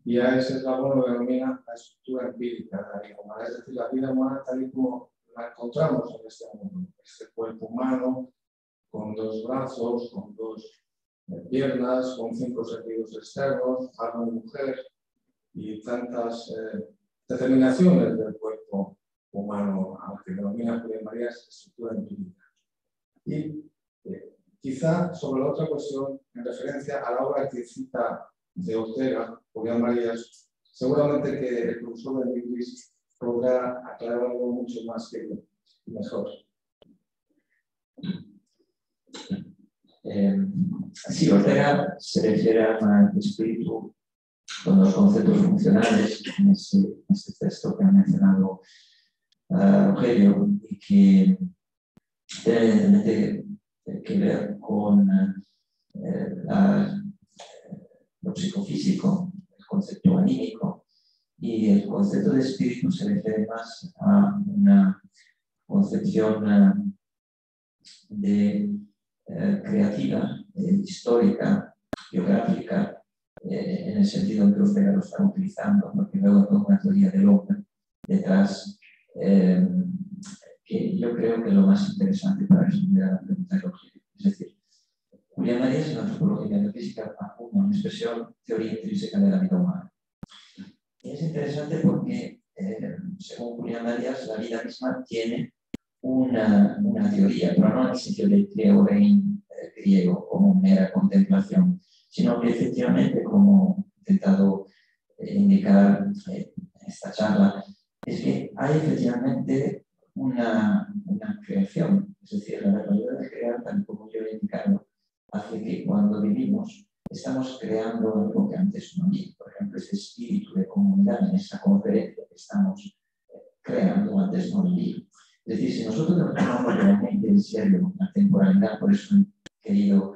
y a ese eslabón lo denomina la estructura empírica de la vida humana, es decir, la vida humana tal y como la encontramos en este mundo, este cuerpo humano, con dos brazos, con dos piernas, con 5 sentidos externos, alma y mujer, y tantas determinaciones del cuerpo humano, a lo que denomina Julián Marías estructura empírica. Y quizá sobre la otra cuestión, en referencia a la obra que cita de Ortega, Julián Marías, seguramente que el profesor de Inglis podrá aclarar algo mucho más que mejor. Sí, Ortega se refiere al espíritu con los conceptos funcionales en este texto que ha mencionado Rogelio, y que tiene evidentemente que ver con lo psicofísico, el concepto anímico, y el concepto de espíritu se refiere más a una concepción creativa, histórica, geográfica, en el sentido en que Ortega lo está utilizando, porque luego hay una teoría del hombre detrás, que yo creo que es lo más interesante para responder a la pregunta de Rogelio. Es decir, Julián Marías en la antropología metafísica apunta una expresión teoría intrínseca de la vida humana. Y es interesante porque, según Julián Marías, la vida misma tiene una teoría, pero no en el sentido del teorein griego como mera contemplación, sino que efectivamente, como he intentado indicar en esta charla, es que hay efectivamente una creación, es decir, la realidad de crear, tal como yo he indicado, hace que cuando vivimos estamos creando algo que antes no había. Por ejemplo, ese espíritu de comunidad en esa conferencia que estamos creando antes no había. Es decir, si nosotros nos tomamos realmente en serio la temporalidad, por eso he querido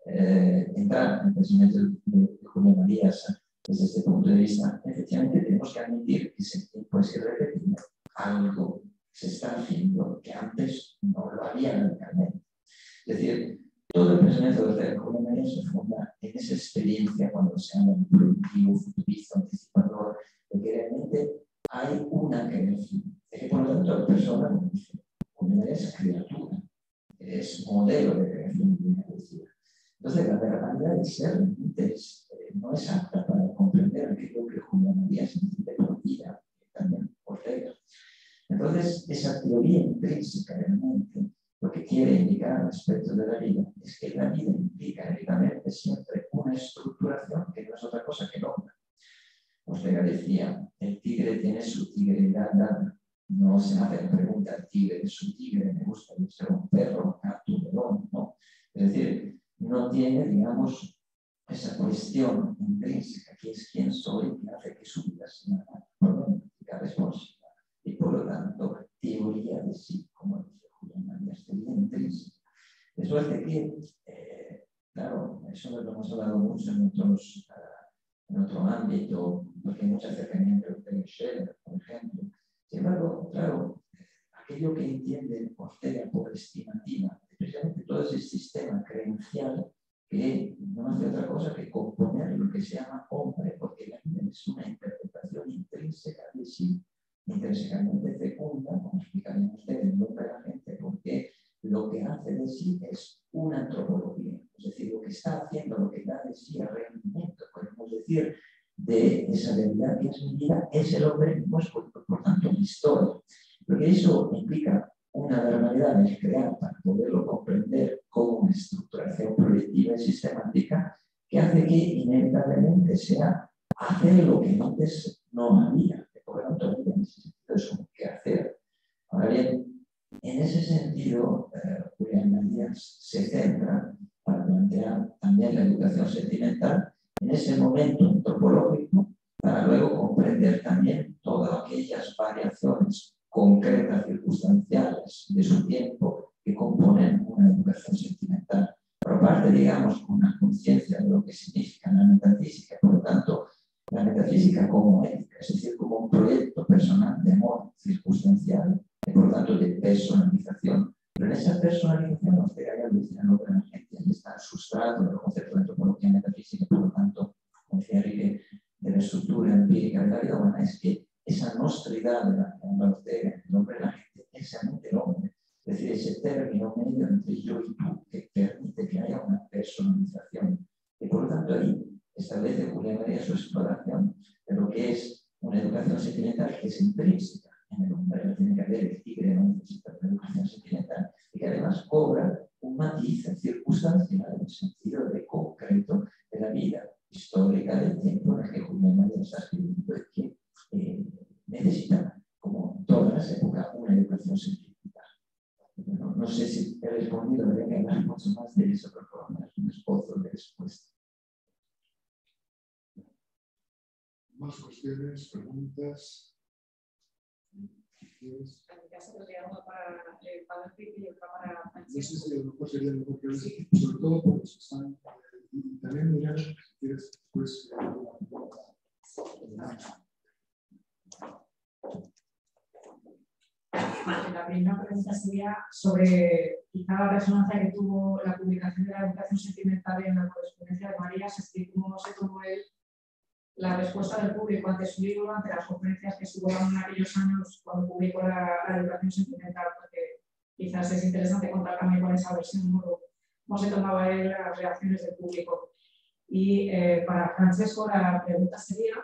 entrar en el pensamiento de Julián Marías desde este punto de vista, efectivamente tenemos que admitir que ese tiempo es irrepetible. Algo se está haciendo que antes no lo había radicalmente. Es decir, todo el pensamiento de Julián Marías se funda en esa experiencia cuando se habla de productivo, futurista, anticipador, de que realmente hay una creación. De que por lo tanto la persona, como dice Julián Marías, es criatura, es modelo de creación divina. Entonces, la realidad del ser no es apta para comprender aquello que Julián Marías necesita de la vida, también Ortega. Entonces, Entonces, esa teoría intrínseca de la mente, lo que quiere indicar respecto de la vida es que la vida implica inevitablemente siempre una estructuración que no es otra cosa que el hombre. Ortega decía, el tigre tiene su tigreidad dada. No se hace la pregunta al tigre de su tigre, me gusta ser un perro, gato, león, no. Es decir, no tiene, digamos, esa cuestión intrínseca que es quién soy, que hace que su vida sea una responsabilidad. Y por lo tanto, teoría de sí, como dice Julián Marías, teoría intrínseca. De suerte que, claro, eso lo hemos hablado mucho en otro ámbito, porque hay mucha cercanía entre Ortega y Scheller, por ejemplo. Sin embargo, claro, aquello que entiende Ortega por estimativa, precisamente todo ese sistema creencial que no hace otra cosa que componer lo que se llama hombre, porque la vida es una interpretación intrínseca de sí, intrínsecamente fecunda, como explicarían ustedes en nombre de la gente, porque lo que hace de sí es una antropología, es decir, lo que está haciendo, lo que da de sí el rendimiento, podemos decir, de esa realidad que es mi vida, es el hombre mismo, es por tanto mi historia. Porque eso implica una barbaridad de crear para poderlo comprender como una estructuración proyectiva y sistemática que hace que inevitablemente sea hacer lo que antes no había, que por lo tanto en ese sentido es como que hacer. Ahora bien, en ese sentido, Julián Marías se centra para plantear también la educación sentimental en ese momento antropológico para luego comprender también todas aquellas variaciones concretas, circunstanciales de su tiempo que componen una educación sentimental. Por aparte, digamos, con una conciencia de lo que significa la metafísica, por lo tanto, la metafísica como ética, es decir, como un proyecto personal de amor circunstancial, y por lo tanto de personalización. Pero en esa personalización, Ortega ya lo decía, no la gente, ahí está el sustrato del concepto de antropología metafísica, por lo tanto, como decía Rique, de la estructura empírica de la vida humana, es que esa nostridad de la Ortega, el hombre de la gente, es realmente el hombre. Es decir, ese término medio entre yo y tú que permite que haya una personalización. Y por lo tanto ahí establece Julián Marías su exploración de lo que es una educación sentimental que es intrínseca en el hombre. No tiene que haber el tigre, no necesita una educación sentimental y que además cobra un matiz circunstancial en el sentido de concreto de la vida histórica del tiempo en el que Julián Marías está escribiendo y que necesita, como en todas las épocas, una educación sentimental. No sé si he respondido, habría que hablar mucho más de eso, pero por lo menos un esbozo de respuesta. Más cuestiones, preguntas. En mi caso, tendría uno para el padre Pipi y otra para Francesco. No sé si a lo mejor sería mejor que sobre todo porque se están. Y también mirar, si quieres, después. La primera pregunta sería sobre quizá la resonancia que tuvo la publicación de la educación sentimental en la correspondencia de Marías, es decir, cómo se tomó él la respuesta del público ante su libro, ante las conferencias que estuvo dando en aquellos años cuando publicó la educación sentimental, porque quizás es interesante contar también con esa versión, cómo se tomaba él las reacciones del público. Y para Francesco la pregunta sería,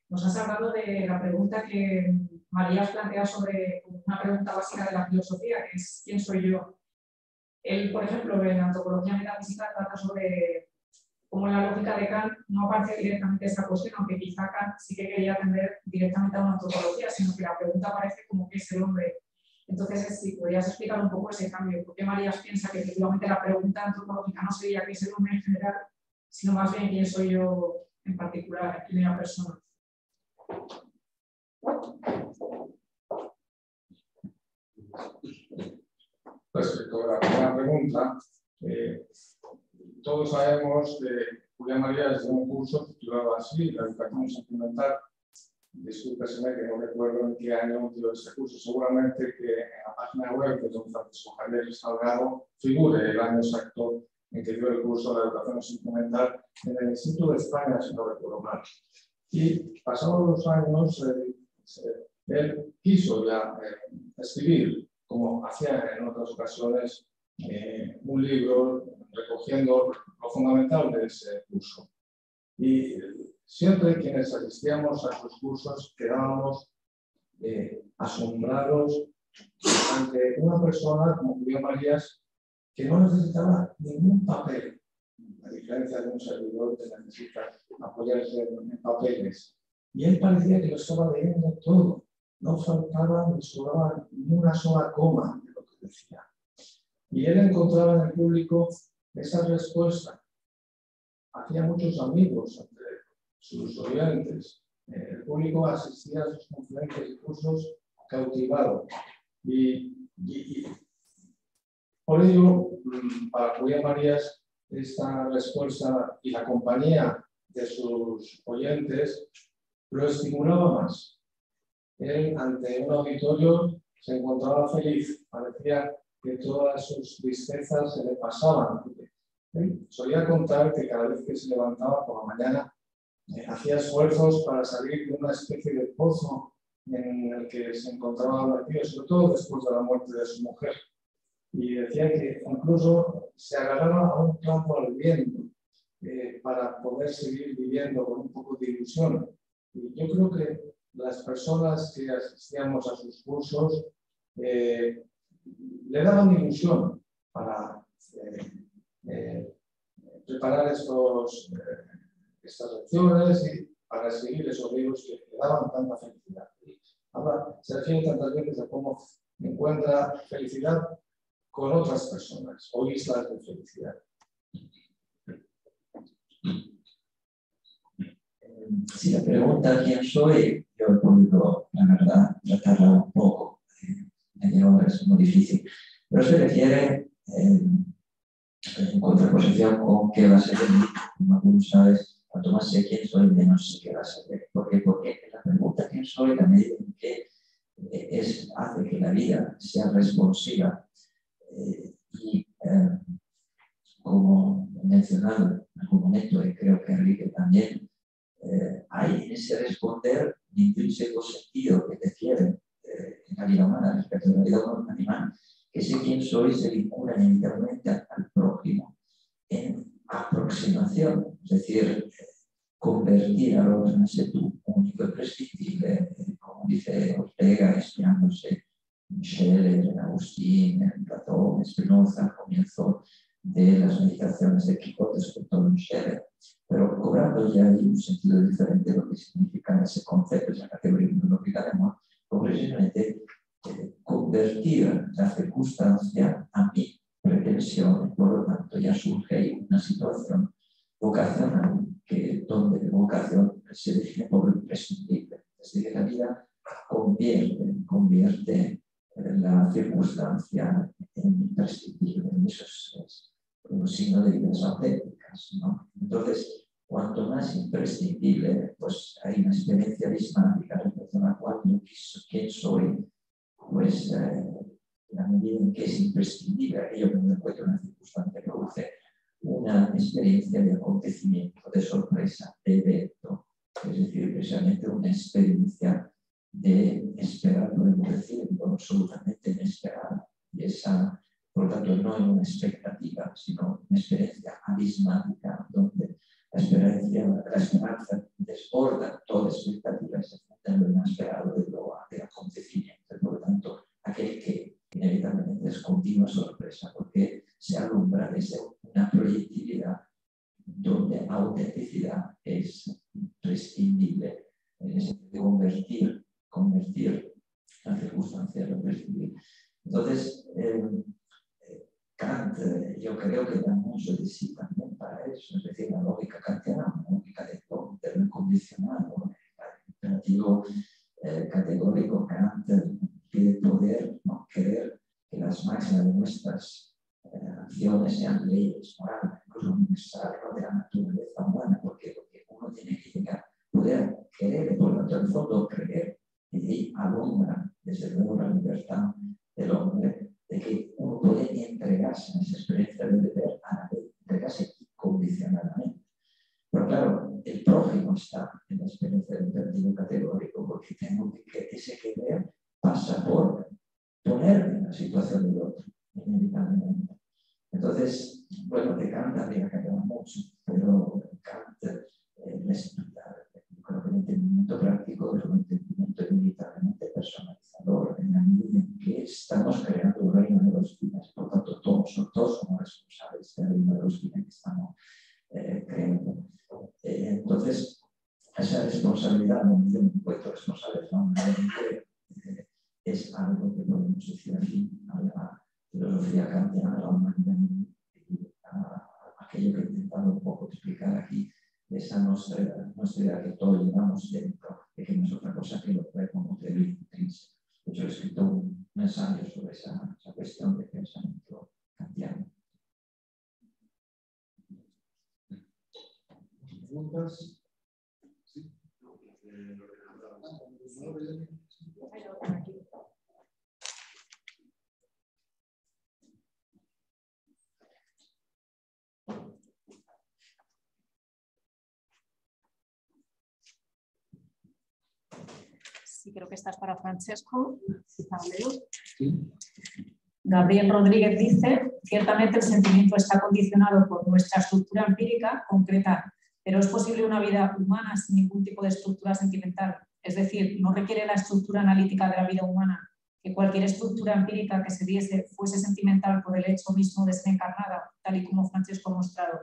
nos has hablado de la pregunta que Marías plantea sobre una pregunta básica de la filosofía, que es ¿quién soy yo? Él, por ejemplo, en antropología metafísica trata sobre cómo en la lógica de Kant no aparece directamente esta cuestión, aunque quizá Kant sí que quería atender directamente a una antropología, sino que la pregunta aparece como ¿qué es el hombre? Entonces, si podrías explicar un poco ese cambio, ¿por qué Marías piensa que efectivamente la pregunta antropológica no sería qué es el hombre en general, sino más bien quién soy yo en particular, en primera persona? Respecto a la primera pregunta, todos sabemos que Julián Marías de un curso titulado así, la educación sentimental. Discúlpeseme que no recuerdo en qué año dio ese curso. Seguramente que en la página web de don Francisco Javier Salgado figure el año exacto en que dio el curso de la educación sentimental en el Instituto de España, si no recuerdo mal. Y pasados los años, él quiso ya escribir, como hacía en otras ocasiones, un libro recogiendo lo fundamental de ese curso. Y siempre quienes asistíamos a sus cursos quedábamos asombrados ante una persona como Julián Marías que no necesitaba ningún papel, a diferencia de un servidor que necesita apoyarse en papeles. Y él parecía que lo estaba leyendo todo, no faltaba ni sobraba ni una sola coma de lo que decía. Y él encontraba en el público esa respuesta. Hacía muchos amigos entre sus oyentes. El público asistía a sus conferencias y cursos cautivado. Y por ello, para Julián Marías, esta respuesta y la compañía de sus oyentes lo estimulaba más. Él, ante un auditorio, se encontraba feliz. Parecía que todas sus tristezas se le pasaban. Él solía contar que cada vez que se levantaba por la mañana, hacía esfuerzos para salir de una especie de pozo en el que se encontraba metido, sobre todo después de la muerte de su mujer. Y decía que incluso se agarraba a un campo al viento para poder seguir viviendo con un poco de ilusión. Y yo creo que las personas que asistíamos a sus cursos le daban ilusión para preparar estas lecciones y para escribir esos libros que le daban tanta felicidad. Y ahora se refiere tantas veces a cómo encuentra felicidad con otras personas o islas de felicidad. Si la pregunta quién soy, yo he podido, la verdad, tratarla un poco. Es muy difícil. Pero se refiere en contraposición con qué va a ser de mí. Como algunos sabes, cuanto más sé quién soy, menos sé qué va a ser de mí. ¿Por qué? Porque la pregunta quién soy, la medida en que hace que la vida sea responsiva. Como he mencionado en algún momento, y creo que Enrique también, hay en ese responder un intrínseco sentido que refiere en la vida humana respecto a la vida animal, que ese quién soy se vincula inevitablemente al prójimo en aproximación, es decir, convertir a los en ese tú único y prescindible, como dice Ortega, inspirándose en Scheller, en Agustín, en Platón, en Spinoza, al comienzo de las meditaciones de Quijote, sobre todo en Scheller, pero cobrando ya ahí un sentido diferente de lo que significa ese concepto, esa categoría biológica de amor, precisamente convertir la circunstancia a mi pretensión, por lo tanto ya surge ahí una situación vocacional, donde vocación se define por lo imprescindible, es decir, la vida convierte la circunstancia en imprescindible, en eso es un signo de vidas auténticas, ¿no? Entonces, cuanto más imprescindible, pues hay una experiencia dismática respecto a la cual yo quién soy, pues la medida en que es imprescindible aquello que me encuentro en una circunstancia produce una experiencia de acontecimiento, de sorpresa, de evento, es decir, precisamente una experiencia de esperar, podemos decir, absolutamente inesperada. Y esa, por lo tanto, no es una expectativa, sino una experiencia abismática, donde la esperanza desborda toda expectativa y se funda en lo inesperado del acontecimiento. Por lo tanto, aquel que inevitablemente es continua sorpresa, porque se alumbra desde una proyectividad donde autenticidad es imprescindible, es convertir la circunstancia en lo prescindible. Entonces, Kant, yo creo que da mucho de sí también para eso, es decir, la lógica kantiana, una lógica de lo incondicionado, el imperativo categórico. Kant pide poder, no querer que las máximas de nuestras acciones sean leyes morales, incluso universales de la naturaleza humana, porque uno tiene que llegar a poder querer, por lo tanto, en el fondo, creer, y de ahí alumbra, desde luego, la libertad del hombre, de que uno puede entregarse en esa experiencia del deber a la ley, entregarse incondicionalmente. Pero claro, el prójimo está en la experiencia del imperativo categórico, porque tengo que ese querer pasa por ponerme en la situación del otro, inevitablemente. Entonces, bueno, de Kant habría que hablar mucho, pero Kant creo que el entendimiento práctico es un entendimiento inevitablemente personalizador, en la medida en que estamos creando el reino de los bienes, por tanto todos somos responsables del reino de los bienes que estamos creando. Entonces, esa responsabilidad, no me encuentro responsable, es algo que podemos decir aquí a la filosofía kantiana, a la humanidad, y a aquello que he intentado un poco explicar aquí, esa nuestra idea que todos llevamos dentro, de que no es otra cosa que lo que como teoría intrínseca. De hecho, he escrito un ensayo sobre esa cuestión de pensamiento kantiano. ¿Preguntas? Sí. Sí, creo que esta es para Francesco. Sí. Gabriel Rodríguez dice: ciertamente el sentimiento está condicionado por nuestra estructura empírica concreta, pero es posible una vida humana sin ningún tipo de estructura sentimental. Es decir, no requiere la estructura analítica de la vida humana que cualquier estructura empírica que se diese fuese sentimental por el hecho mismo de ser encarnada, tal y como Francesco ha mostrado.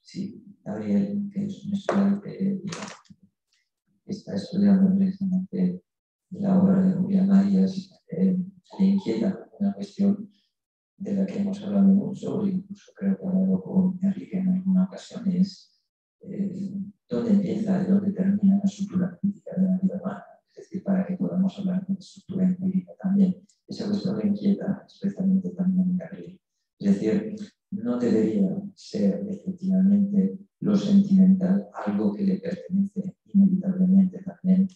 Sí, Gabriel, que es un estudiante que está estudiando precisamente la obra de Julián Arias, le inquieta una cuestión de la que hemos hablado mucho, incluso creo que he hablado con Enrique en alguna ocasión, es dónde empieza y dónde termina la estructura crítica de la vida humana. Es decir, para que podamos hablar de estructura empírica también. Esa cuestión me inquieta, especialmente también en Gabriel. Es decir, no debería ser efectivamente lo sentimental algo que le pertenece inevitablemente también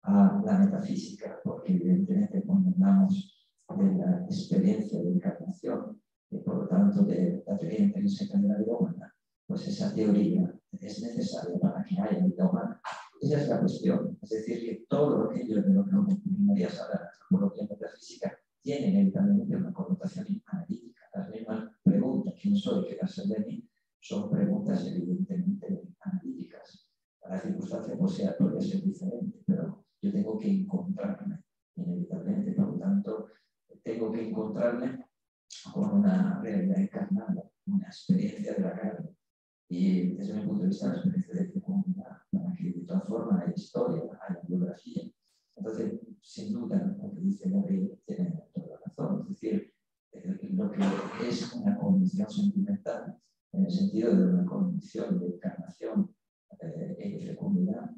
a la metafísica, porque evidentemente cuando hablamos de la experiencia de encarnación y por lo tanto de la teoría intrínseca de la vida humana, pues esa teoría es necesaria para que haya vida humana. Esa es la cuestión, es decir, que todo aquello de lo que Marías habla, la antropología metafísica, tiene inevitablemente una connotación analítica. Las mismas preguntas, ¿quién soy? ¿Qué va a ser de mí? Son preguntas evidentemente analíticas. La circunstancia podría ser diferente, pero yo tengo que encontrarme inevitablemente, por lo tanto, tengo que encontrarme con una realidad encarnada, una experiencia de la carne. Y desde mi punto de vista, la experiencia de fecundidad, para que de todas formas haya historia, haya biografía. Entonces, sin duda, lo que dice Gabriel tiene toda la razón. Es decir, lo que es una condición sentimental, en el sentido de una condición de encarnación y de fecundidad,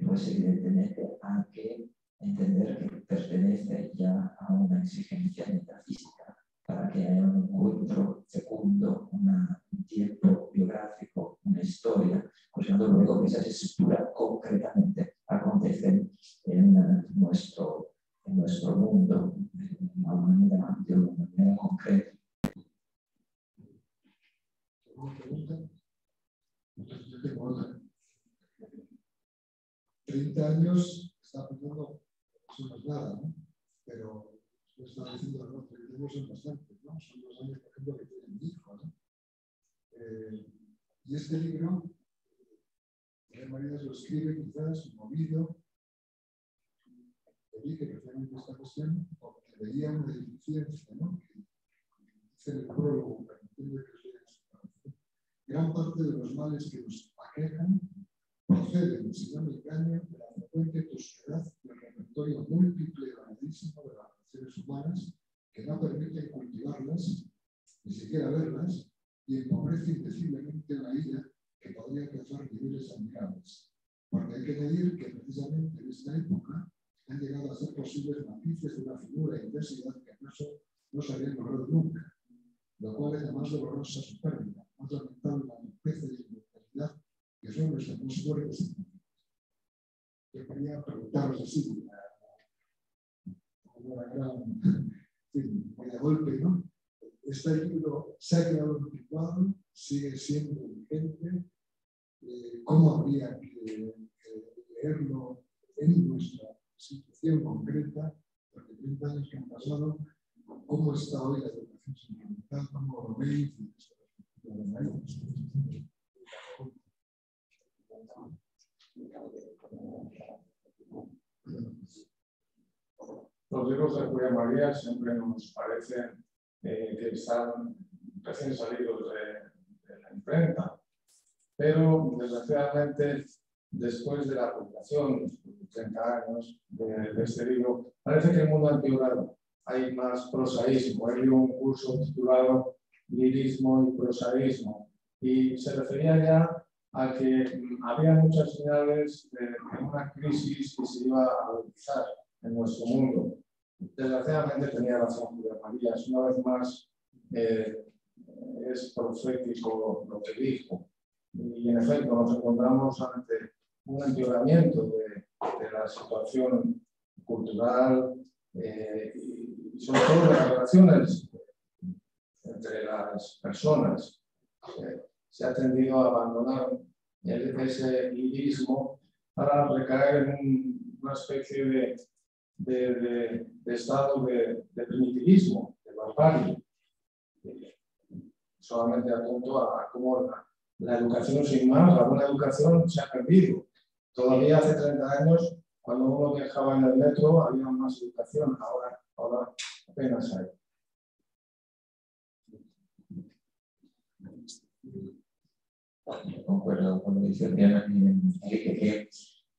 pues evidentemente hay que entender que pertenece ya a una exigencia metafísica para que haya un encuentro fecundo, un tiempo biográfico, una historia, cuestionando luego que esas estructuras concretamente acontecen en nuestro mundo de una manera concreta. ¿Alguna pregunta? Entonces yo tengo otra. 30 años está pensando, eso no es nada, ¿no? Pero yo estaba diciendo, no, 30 años son bastantes, ¿no? Son los años, por ejemplo, que tiene mi hijo, ¿no? Y este libro, María lo escribe quizás movido, que precisamente esta cuestión, porque veía una deficiencia, ¿no? Que dice en el prólogo, permitiendo que os lea gran parte de los males que nos aquejan proceden, si no me engaño, de la frecuente tosquedad del repertorio múltiple y variadísimo de las relaciones humanas que no permiten cultivarlas, ni siquiera verlas, y empobrece indeciblemente la ira que podría alcanzar niveles admirables. Porque hay que medir que precisamente en esta época han llegado a ser posibles matices de una figura e intensidad que no se habían logrado nunca, lo cual es la más dolorosa su pérdida, más lamentable la torpeza y la inmortalidad que son nuestras más fuertes. Yo quería preguntaros así, como una gran, de golpe, ¿no? Este libro se ha quedado anticuado, sigue siendo vigente. ¿Cómo habría que leerlo en nuestra situación concreta? Porque 30 años que han pasado, ¿cómo está hoy la educación sentimental? ¿Cómo lo veis? los libros de Julia María siempre nos parecen que están recién salidos de la imprenta, pero desgraciadamente después de la publicación, después de 30 años de este libro, parece que el mundo ha empeorado. Hay más prosaísmo. He leído un curso titulado Lirismo y prosaísmo y se refería ya a que había muchas señales de una crisis que se iba a agudizar en nuestro mundo. Desgraciadamente tenía razón Julia María. Una vez más es profético lo que dijo. Y en efecto nos encontramos ante un empeoramiento de la situación cultural y sobre todo de las relaciones entre las personas. Se ha tendido a abandonar ese lirismo para recaer en una especie de estado de primitivismo, de barbarie. Solamente apunto a cómo la educación sin más, la buena educación se ha perdido. Todavía hace 30 años, cuando uno viajaba en el metro, había más educación, ahora apenas hay. Concuerdo con lo que dice Enrique, que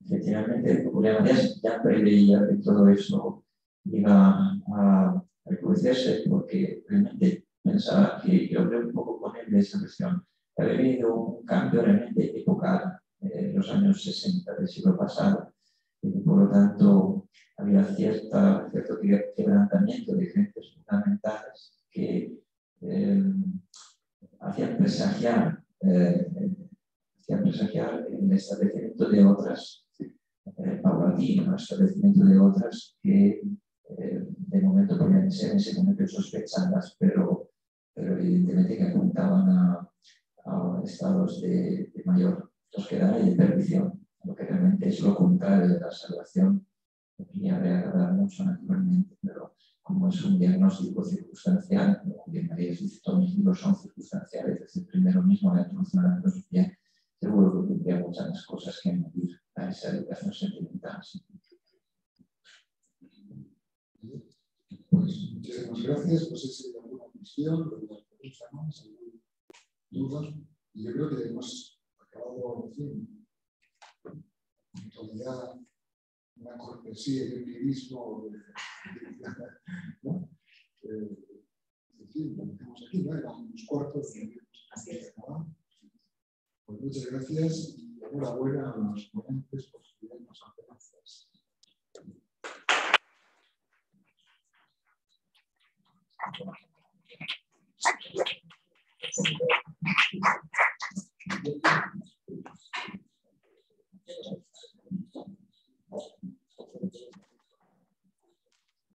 efectivamente Julia María ya preveía que todo eso iba a recrudecerse, porque realmente pensaba que yo creo un poco con él de esa cuestión. Había habido un cambio realmente epocal en los años 60 del siglo pasado, y por lo tanto había cierto quebrantamiento de creencias fundamentales que hacían presagiar el establecimiento de otras paulatino, el establecimiento de otras que de momento podían ser en ese momento sospechadas, pero evidentemente que apuntaban a estados de mayor tosquedad y de perdición, lo que realmente es lo contrario de la salvación, y habría que hablar mucho naturalmente, pero como es un diagnóstico circunstancial, Julia María dice, todos mis libros son circunstanciales, desde el primero mismo, la introducción a la filosofía, seguro que tendría muchas más cosas que añadir a esa educación sentimental. Pues muchísimas gracias. No sé si hay alguna cuestión, alguna pregunta más, alguna duda. Y yo creo que hemos acabado, en fin, en realidad, una cortesía y un lirismo, ¿no? En fin, lo dejamos aquí, ¿no? Eran unos cuartos y Así es. Pues muchas gracias y enhorabuena a los ponentes por su